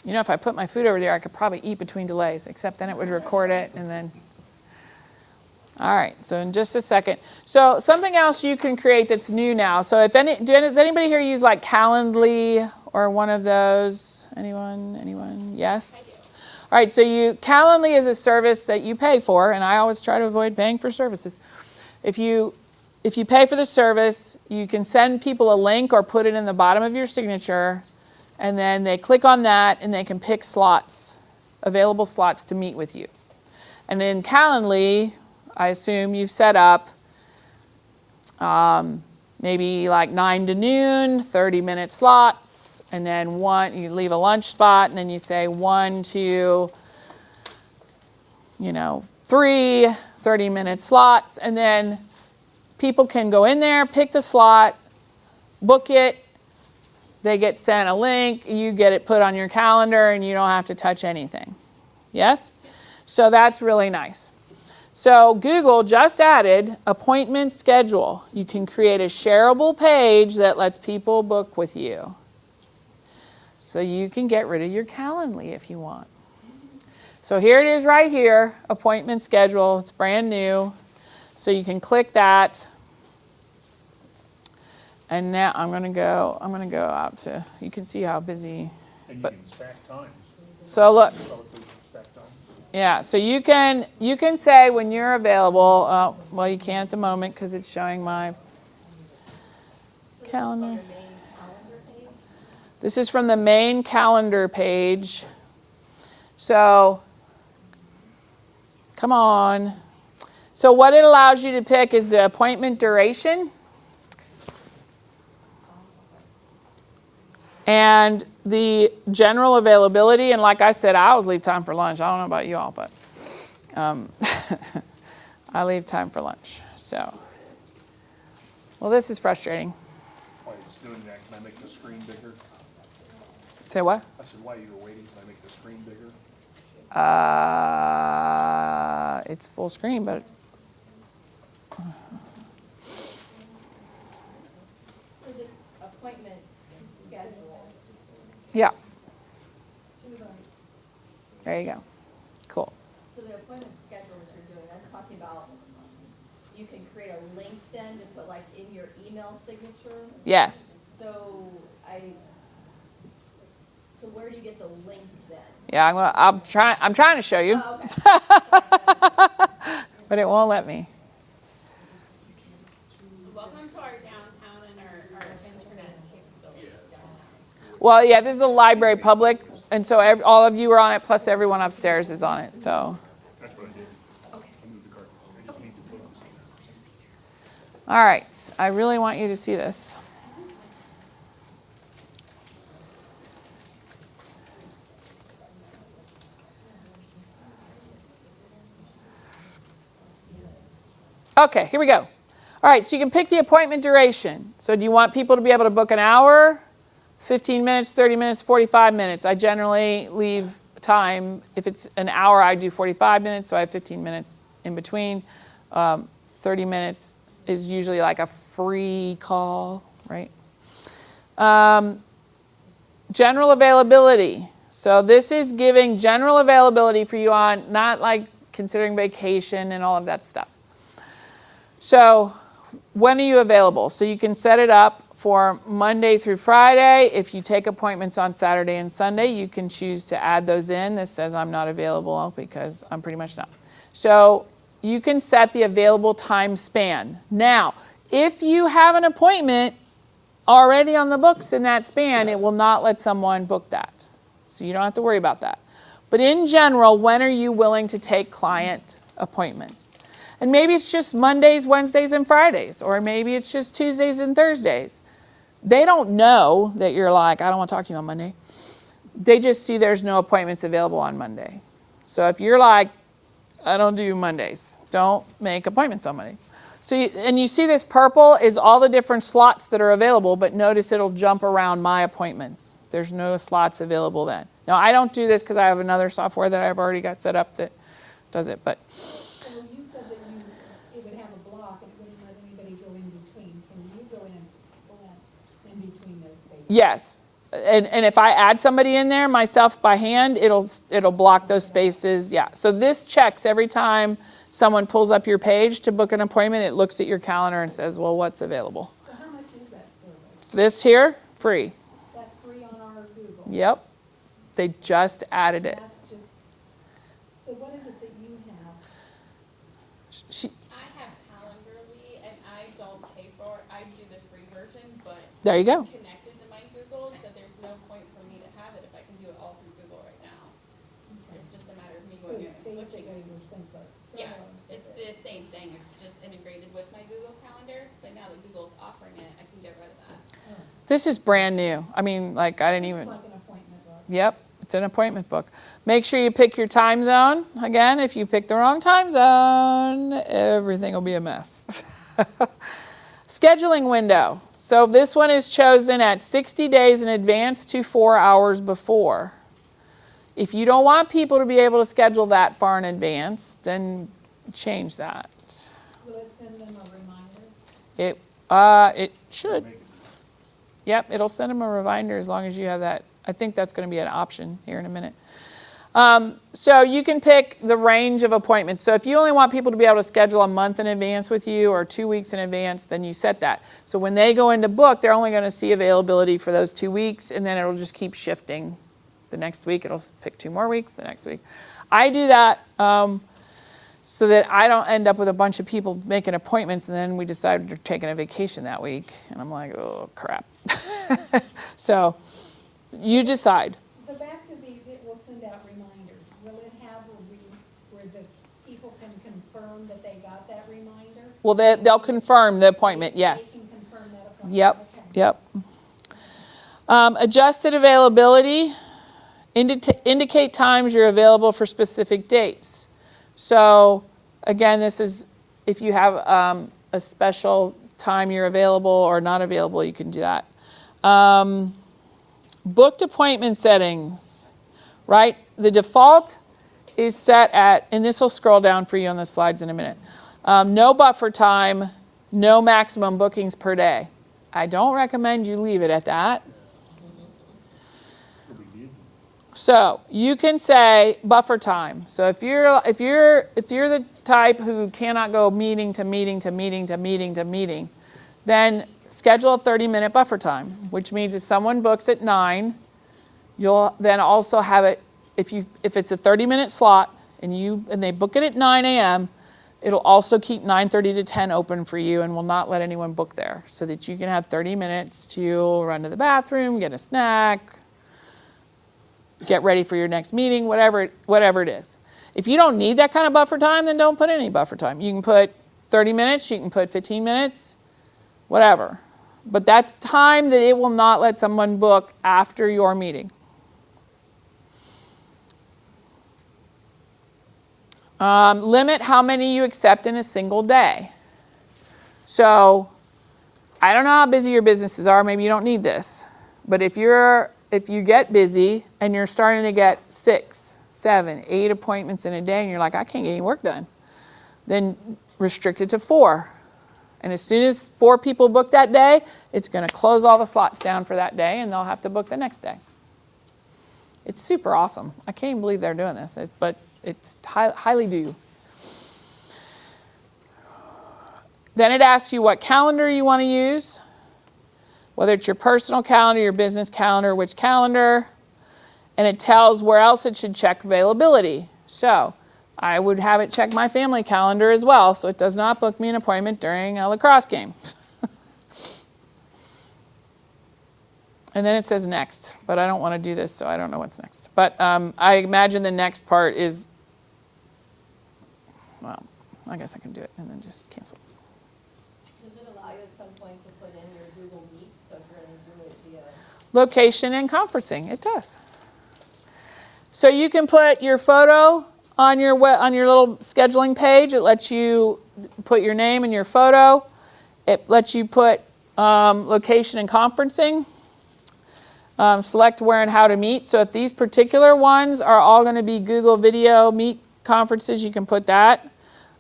You know, if I put my food over there, I could probably eat between delays, except then it would record it and then. All right, so in just a second. So something else you can create that's new now. So does anybody here use like Calendly or one of those? Anyone? Yes? All right, so Calendly is a service that you pay for, and I always try to avoid paying for services. If you pay for the service, you can send people a link or put it in the bottom of your signature, and then they click on that and they can pick slots, available slots to meet with you. And in Calendly, I assume you've set up maybe like 9 to noon, 30-minute slots, and then you leave a lunch spot, and then you say 1 to 3 30-minute slots, and then people can go in there, pick the slot, book it, they get sent a link, you get it put on your calendar, and you don't have to touch anything. Yes? So that's really nice. So Google just added appointment schedule. You can create a shareable page that lets people book with you. So you can get rid of your Calendly if you want. So here it is right here, appointment schedule. It's brand new. So you can click that. And now I'm going to go out to, you can see how busy. And you can stack times. So look. Stack times. Yeah, so you can say when you're available. Well, you can't at the moment because it's showing my calendar. This is from the main calendar page. So, come on. So what it allows you to pick is the appointment duration and the general availability. And like I said, I always leave time for lunch. I don't know about you all, but I leave time for lunch. So, well, this is frustrating. While it's doing that, can I make the screen bigger? Say what? I said, while you were waiting, can I make the screen bigger? It's full screen, but. So this appointment schedule. Yeah. There you go. Cool. So the appointment schedule that you're doing, that's talking about you can create a link then to put like in your email signature. Yes. So where do you get the link then? Yeah, I'm trying to show you. Oh, okay. But it won't let me. Welcome to our downtown and our internet capabilities downtown. Well, yeah, this is a library public, and so all of you are on it, plus everyone upstairs is on it. So. That's what I did. Okay. I moved the card. I just need to put on something. All right, I really want you to see this. Okay, here we go. All right, so you can pick the appointment duration. So do you want people to be able to book an hour, 15 minutes, 30 minutes, 45 minutes? I generally leave time. If it's an hour, I do 45 minutes, so I have 15 minutes in between. 30 minutes is usually like a free call, right? General availability. So this is giving general availability for you on, not like considering vacation and all of that stuff. So when are you available? So you can set it up for Monday through Friday. If you take appointments on Saturday and Sunday, you can choose to add those in. This says I'm not available because I'm pretty much not. So you can set the available time span. Now, if you have an appointment already on the books in that span, it will not let someone book that. So you don't have to worry about that. But in general, when are you willing to take client appointments? And maybe it's just Mondays, Wednesdays, and Fridays, or maybe it's just Tuesdays and Thursdays. They don't know that you're like, I don't want to talk to you on Monday. They just see there's no appointments available on Monday. So if you're like, I don't do Mondays, don't make appointments on Monday. So you see this purple is all the different slots that are available, but notice it'll jump around my appointments. There's no slots available then. Now, I don't do this because I have another software that I've already got set up that does it, but. So you said that it would have a block and it wouldn't let anybody go in between. Can you go in between those spaces? Yes. And if I add somebody in there myself by hand, it'll block those spaces. Yeah. So this checks every time someone pulls up your page to book an appointment. It looks at your calendar and says, well, what's available? So how much is that service? This here, free. That's free on our Google. Yep. They just added it. That's just. So what is it that you have? I have Calendly and I don't pay for it. I do the free version, but There you go. I'm connected to my Google, so there's no point for me do it all through Google right now. Okay. It's just a matter of me So going in it's and switching basically it. the simplest. Yeah, it's the same thing, it's just integrated with my Google Calendar, but now that Google's offering it, I can get rid of that. This is brand new. I mean, like, I didn't It's even, like an appointment book. yep, it's an appointment book. Make sure you pick your time zone. Again, if you pick the wrong time zone, everything will be a mess. Scheduling window. So this one is chosen at 60 days in advance to 4 hours before. If you don't want people to be able to schedule that far in advance, then change that. Will it send them a reminder? It should. Make it- Yep, it'll send them a reminder as long as you have that. I think that's going to be an option here in a minute. So you can pick the range of appointments. So if you only want people to be able to schedule a month in advance with you or 2 weeks in advance, then you set that. So when they go into book, they're only going to see availability for those 2 weeks, and then it'll just keep shifting. The next week, it'll pick 2 more weeks, the next week. I do that so that I don't end up with a bunch of people making appointments, and then we decide we're taking a vacation that week. And I'm like, oh, crap. So you decide. So back to it will send out reminders. Will it have where the people can confirm that they got that reminder? Well, they'll confirm the appointment, yes. They can confirm that appointment. Yep, Okay. yep. Adjusted availability. Indicate times you're available for specific dates. So again, this is if you have a special time you're available or not available, you can do that. Booked appointment settings, right? The default is set at, and this will scroll down for you on the slides in a minute. No buffer time, no maximum bookings per day. I don't recommend you leave it at that. no big deal. So you can say buffer time. So if you're the type who cannot go meeting to meeting to meeting to meeting to meeting, then schedule a 30-minute buffer time, which means if someone books at 9, you'll then also have it, if it's a 30-minute slot and they book it at 9 a.m., it'll also keep 9:30 to 10 open for you and will not let anyone book there, so that you can have 30 minutes to run to the bathroom, get a snack, get ready for your next meeting, whatever it is. If you don't need that kind of buffer time, then don't put any buffer time. You can put 30 minutes, you can put 15 minutes, whatever. But that's time that it will not let someone book after your meeting. Limit how many you accept in a single day. So I don't know how busy your businesses are. Maybe you don't need this. But if you get busy and you're starting to get 6, 7, 8 appointments in a day and you're like, I can't get any work done, then restrict it to 4. And as soon as 4 people book that day, it's going to close all the slots down for that day and they'll have to book the next day. It's super awesome. I can't even believe they're doing this, but it's highly due. Then it asks you what calendar you want to use, whether it's your personal calendar, your business calendar, which calendar, and it tells where else it should check availability. So I would have it check my family calendar as well, so it does not book me an appointment during a lacrosse game. And then it says next, but I don't want to do this, so I don't know what's next. But I imagine the next part is, well, I guess I can do it and then just cancel. Does it allow you at some point to put in your Google Meet, so if you're going to do it via... Location and conferencing, it does. So you can put your photo on your little scheduling page. It lets you put your name and your photo. It lets you put location and conferencing. Select where and how to meet. So if these particular ones are all going to be Google Video Meet conferences, you can put that.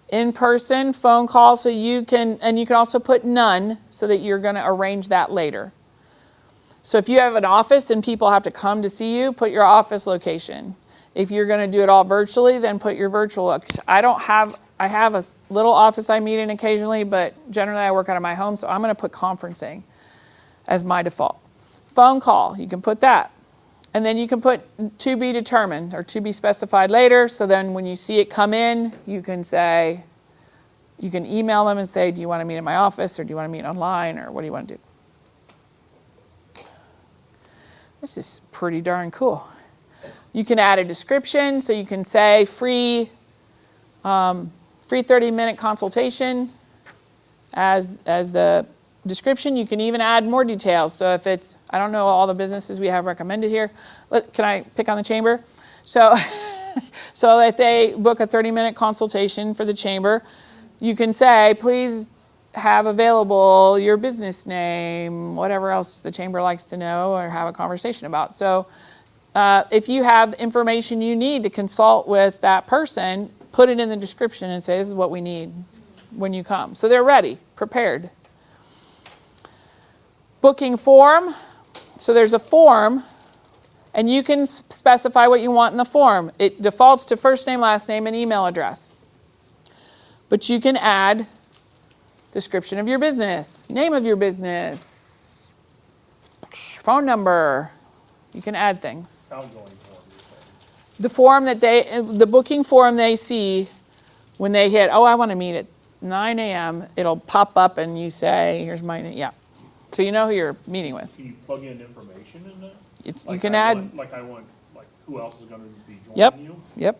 In person, phone call, so you can also put none so that you're going to arrange that later. So if you have an office and people have to come to see you, put your office location. If you're going to do it all virtually, then put your virtual location. I have a little office I meet in occasionally, but generally I work out of my home, so I'm going to put conferencing as my default. Phone call, you can put that. And then you can put to be determined or to be specified later, so then when you see it come in, you can email them and say, do you want to meet in my office or do you want to meet online or what do you want to do? This is pretty darn cool. You can add a description, so you can say free 30-minute consultation as the description. You can even add more details. So if it's, I don't know all the businesses we have recommended here. Can I pick on the chamber? So, so if they book a 30-minute consultation for the chamber, you can say, please have available your business name, whatever else the chamber likes to know or have a conversation about. So if you have information you need to consult with that person, put it in the description and say, this is what we need when you come. So they're ready, prepared. Booking form. So there's a form, and you can specify what you want in the form. It defaults to first name, last name, and email address. But you can add description of your business, name of your business, phone number. You can add things. Outgoing form, you're saying. The form that the booking form they see when they hit, oh, I want to meet at 9 a.m., it'll pop up and you say, here's my name. Yeah. So you know who you're meeting with. Can you plug in information in there? You can add. Like who else is going to be joining Yep. you? Yep.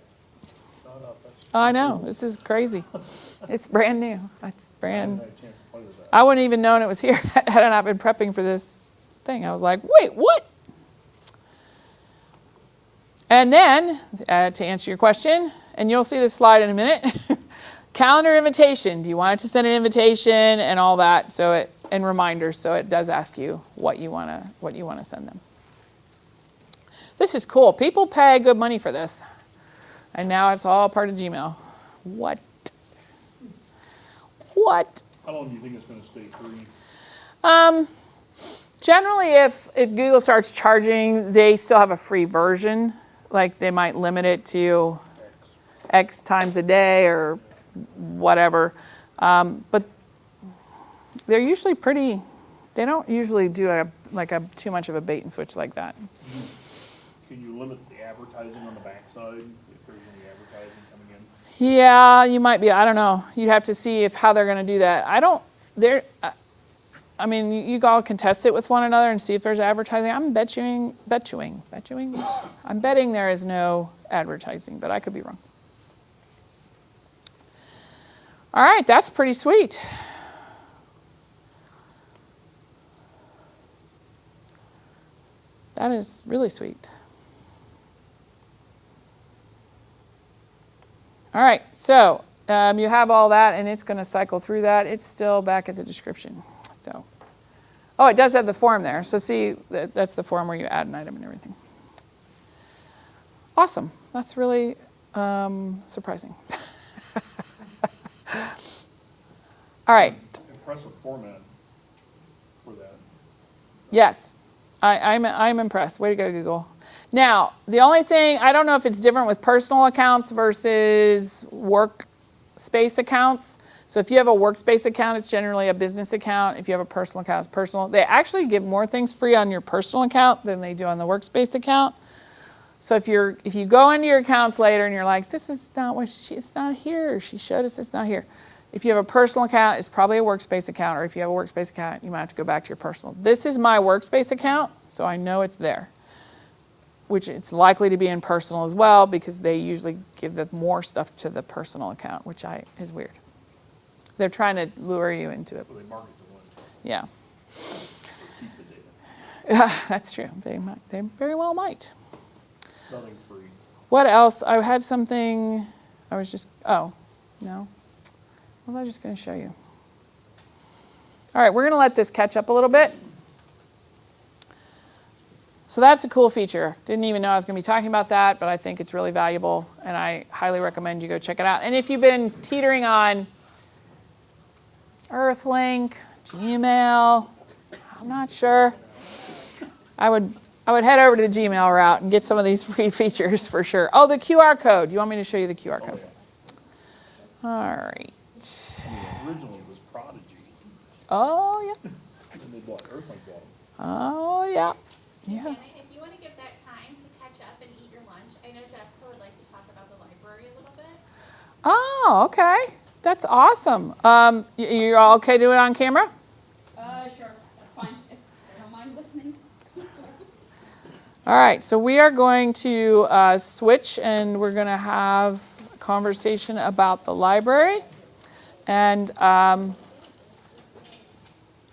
That's I know. cool. This is crazy. It's brand new. It's I brand. haven't had a chance to play with that. I wouldn't even known it was here had I not been prepping for this thing. I was like, wait, what? And then, to answer your question, and you'll see this slide in a minute, calendar invitation. Do you want it to send an invitation and all that? So and reminders. So it does ask you what you want to send them. This is cool. People pay good money for this, and now it's all part of Gmail. What? What? How long do you think it's going to stay free? Generally, if Google starts charging, they still have a free version. Like they might limit it to X times a day or whatever. But they're usually pretty, they don't usually do too much of a bait and switch like that. Can you limit the advertising on the backside if there's any advertising coming in? Yeah, you might be. I don't know. You'd have to see how they're going to do that. I mean, you all can test it with one another and see if there's advertising. I'm betting there is no advertising, but I could be wrong. All right, that's pretty sweet. That is really sweet. All right, so you have all that, and it's going to cycle through that. It's still back at the description. So, oh, it does have the form there. So see, that's the form where you add an item and everything. Awesome. That's really surprising. All right. Impressive format for that. Yes, I'm impressed. Way to go, Google. Now, the only thing, I don't know if it's different with personal accounts versus workspace accounts. So if you have a workspace account, it's generally a business account. If you have a personal account, it's personal. They actually give more things free on your personal account than they do on the workspace account. So if you go into your accounts later and you're like, this is not what it's not here. She showed us it's not here. If you have a personal account, it's probably a workspace account. Or if you have a workspace account, you might have to go back to your personal. This is my workspace account, so I know it's there. Which it's likely to be in personal as well because they usually give the more stuff to the personal account, which is weird. They're trying to lure you into it. Well, they market the one. Yeah. Keep the data. That's true. They very well might. Nothing's free. What else? I had something. I was just. Oh, no. What was I just going to show you? All right, we're going to let this catch up a little bit. So that's a cool feature. Didn't even know I was going to be talking about that, but I think it's really valuable, and I highly recommend you go check it out. And if you've been teetering on Earthlink, Gmail, I'm not sure, I would head over to the Gmail route and get some of these free features for sure. Oh, the QR code. You want me to show you the QR code? Oh, yeah. All right. Originally it was Prodigy. Oh, yeah. And they bought Earthlink bought them. Oh, yeah. Yeah. And if you want to give that time to catch up and eat your lunch, I know Jessica would like to talk about the library a little bit. Oh, okay. That's awesome. You're all okay doing it on camera? Sure, that's fine, if they don't mind listening. All right, so we are going to switch, and we're going to have a conversation about the library. And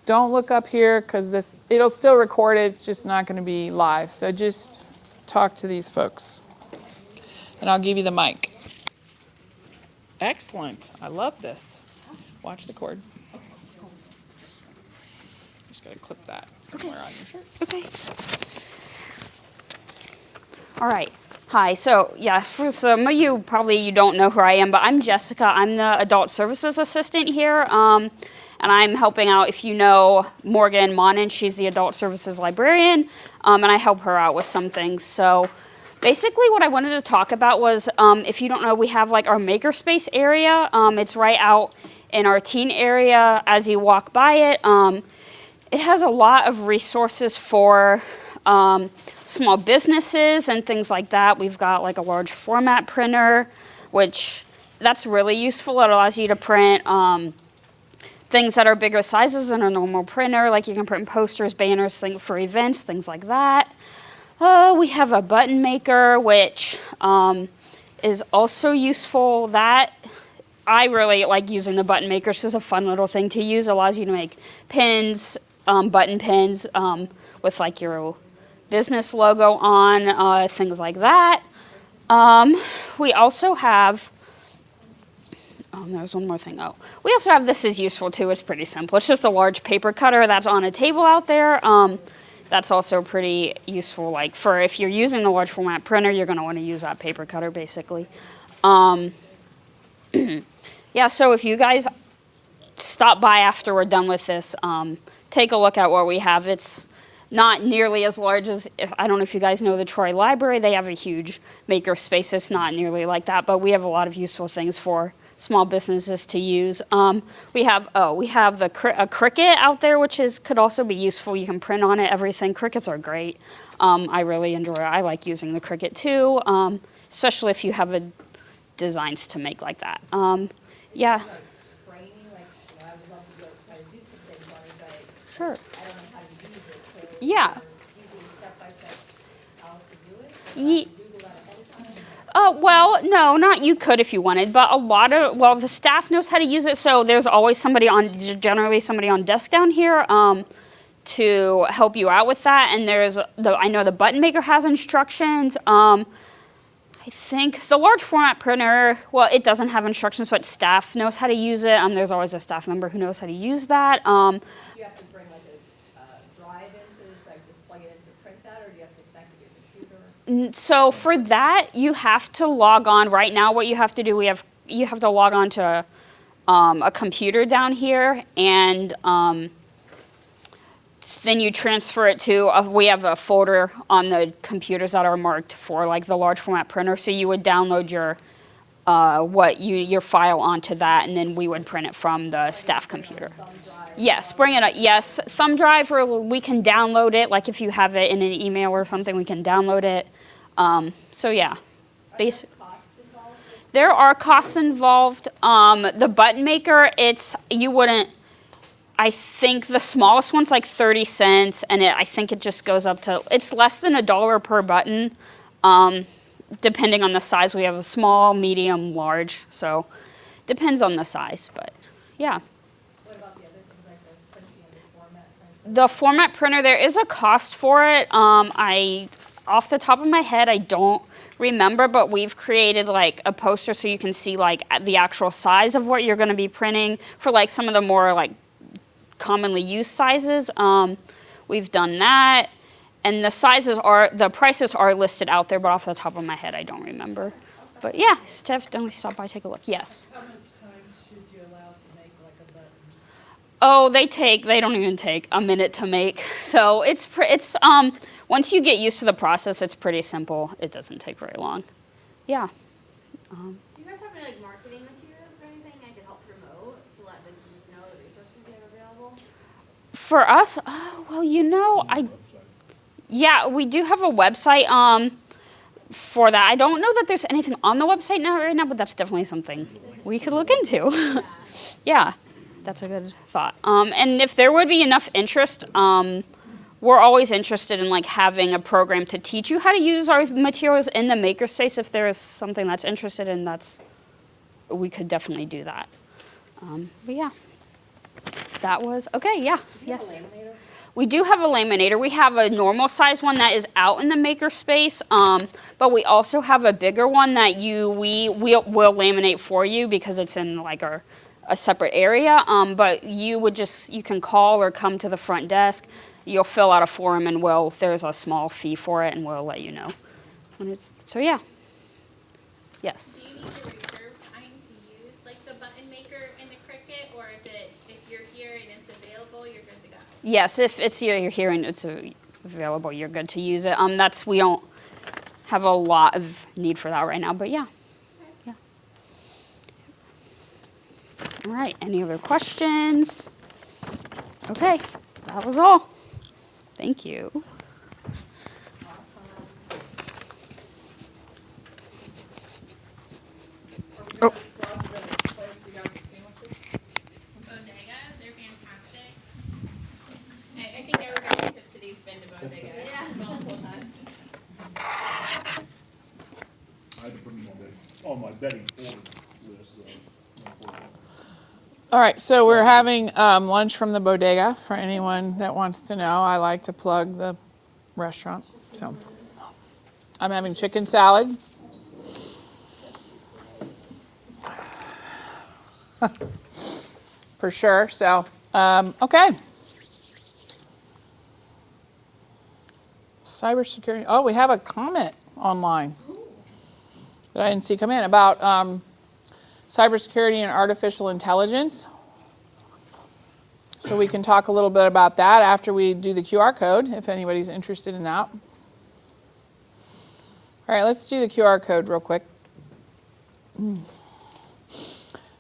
don't look up here because it'll still record it. It's just not going to be live. So just talk to these folks. And I'll give you the mic. Excellent. I love this. Watch the cord. Just got to clip that somewhere on your shirt. Okay. All right. Hi. So, yeah, for some of you, probably you don't know who I am, but I'm Jessica. I'm the adult services assistant here. And I'm helping out, if you know Morgan Monin, she's the adult services librarian, and I help her out with some things. So basically what I wanted to talk about was, if you don't know, we have like our makerspace area. It's right out in our teen area as you walk by it. It has a lot of resources for small businesses and things like that. We've got like a large format printer, which that's really useful. It allows you to print things that are bigger sizes than a normal printer, like you can print posters, banners, things for events, things like that. We have a button maker, which is also useful. That I really like using the button maker. It's just a fun little thing to use. It allows you to make pins, button pins with like your business logo on, things like that. We also have, there's one more thing. Oh, we also have, this is useful too. It's pretty simple. It's just a large paper cutter that's on a table out there. That's also pretty useful, like for if you're using a large format printer, you're going to want to use that paper cutter basically. Yeah, so if you guys stop by after we're done with this, take a look at what we have. It's not nearly as large as, I don't know if you guys know the Troy Library. They have a huge maker space. It's not nearly like that, but we have a lot of useful things for small businesses to use. We have a Cricut out there, which could also be useful. You can print on it, everything. Cricuts are great. I really enjoy it. I like using the Cricut too, especially if you have designs to make like that. Yeah. Training, like, I would love to go try to do some things on it, but Sure. I don't know how to use it. So Yeah. using step by step how to do it. Ye- Google that ahead of time. Well, no, not you could if you wanted, but the staff knows how to use it, so there's always generally somebody on desk down here to help you out with that, and I know the button maker has instructions. I think the large format printer, well, it doesn't have instructions, but staff knows how to use it. There's always a staff member who knows how to use that. Do you have to bring like a drive into, like just plug it in to print that, or do you have to connect to your computer? So for that, you have to log on. Right now, what you have to do, you have to log on to a computer down here, and then you transfer it to, we have a folder on the computers that are marked for like the large format printer. So you would download your file onto that, and then we would print it from the staff computer. Yes, bring it up. Yes, thumb drive, or we can download it. Like if you have it in an email or something, we can download it. So yeah, there are costs involved. The button maker, I think the smallest one's like 30 cents, and I think it just goes up to, it's less than $1 per button, depending on the size. We have a small, medium, large, so depends on the size, but yeah. What about the other things like the printing and the format printer? The format printer, there is a cost for it. Off the top of my head, I don't remember, but we've created like a poster so you can see like the actual size of what you're going to be printing for like some of the more like commonly used sizes. We've done that, and the prices are listed out there, but off the top of my head I don't remember. But yeah, Steph, don't stop by, take a look. Yes. How much time should you allow to make like a button? Oh, they don't even take a minute to make. So it's once you get used to the process, it's pretty simple. It doesn't take very long. Yeah. Do you guys have any like marketing materials or anything I could help promote to let businesses know the resources you have available? For us, yeah, we do have a website for that. I don't know that there's anything on the website right now, but that's definitely something we could look into. Yeah, that's a good thought. And if there would be enough interest, we're always interested in like having a program to teach you how to use our materials in the makerspace. If there is something that's interested in, we could definitely do that. But yeah, that was okay. Yeah, yes. We do have a laminator. We have a normal size one that is out in the makerspace, but we also have a bigger one that we'll laminate for you because it's in like a separate area. But you can call or come to the front desk. You'll fill out a form and there's a small fee for it and we'll let you know. So yeah. Yes. Do you need to reserve time to use like the button maker and the Cricut, or is it if you're here and it's available, you're good to go? Yes, if it's you're here and it's available, you're good to use it. We don't have a lot of need for that right now, but yeah. Yeah. All right, any other questions? Okay, that was all. Thank you. Oh. Bodega, they're fantastic. I think everybody in Tipp City's been to Bodega multiple times. I had to put them on my betting forward list, unfortunately. All right, so we're having lunch from the Bodega for anyone that wants to know. I like to plug the restaurant. So I'm having chicken salad. For sure. So, okay. Cybersecurity. Oh, we have a comment online that I didn't see come in about cybersecurity and artificial intelligence. So we can talk a little bit about that after we do the QR code, if anybody's interested in that. All right, let's do the QR code real quick.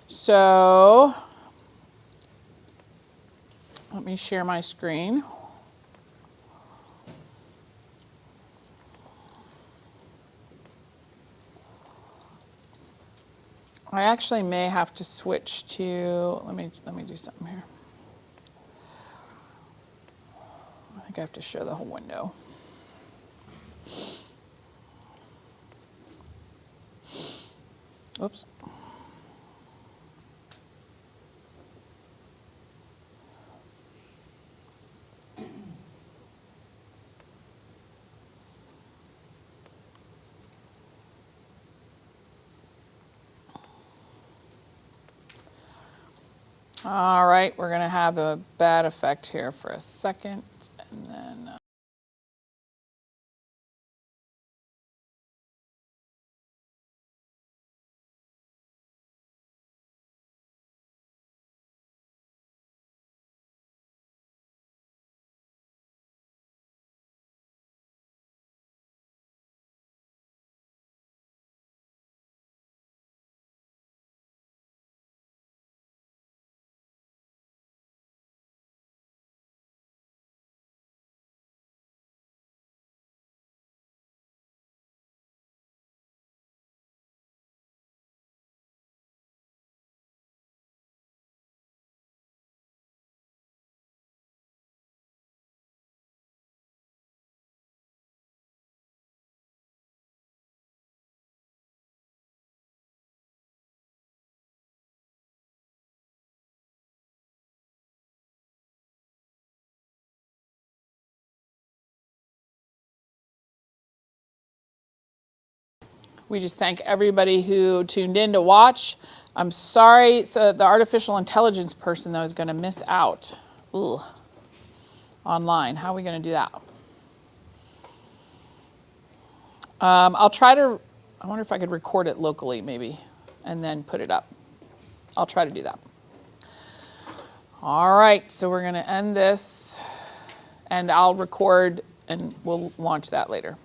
So let me share my screen. I actually may have to switch to, let me do something here. I think I have to show the whole window. Oops. All right, we're going to have a bad effect here for a second, and then... We just thank everybody who tuned in to watch. I'm sorry, so the artificial intelligence person, though, is going to miss out. Ugh. Online. How are we going to do that? I'll try to, I wonder if I could record it locally, maybe, and then put it up. I'll try to do that. All right, so we're going to end this, and I'll record, and we'll launch that later.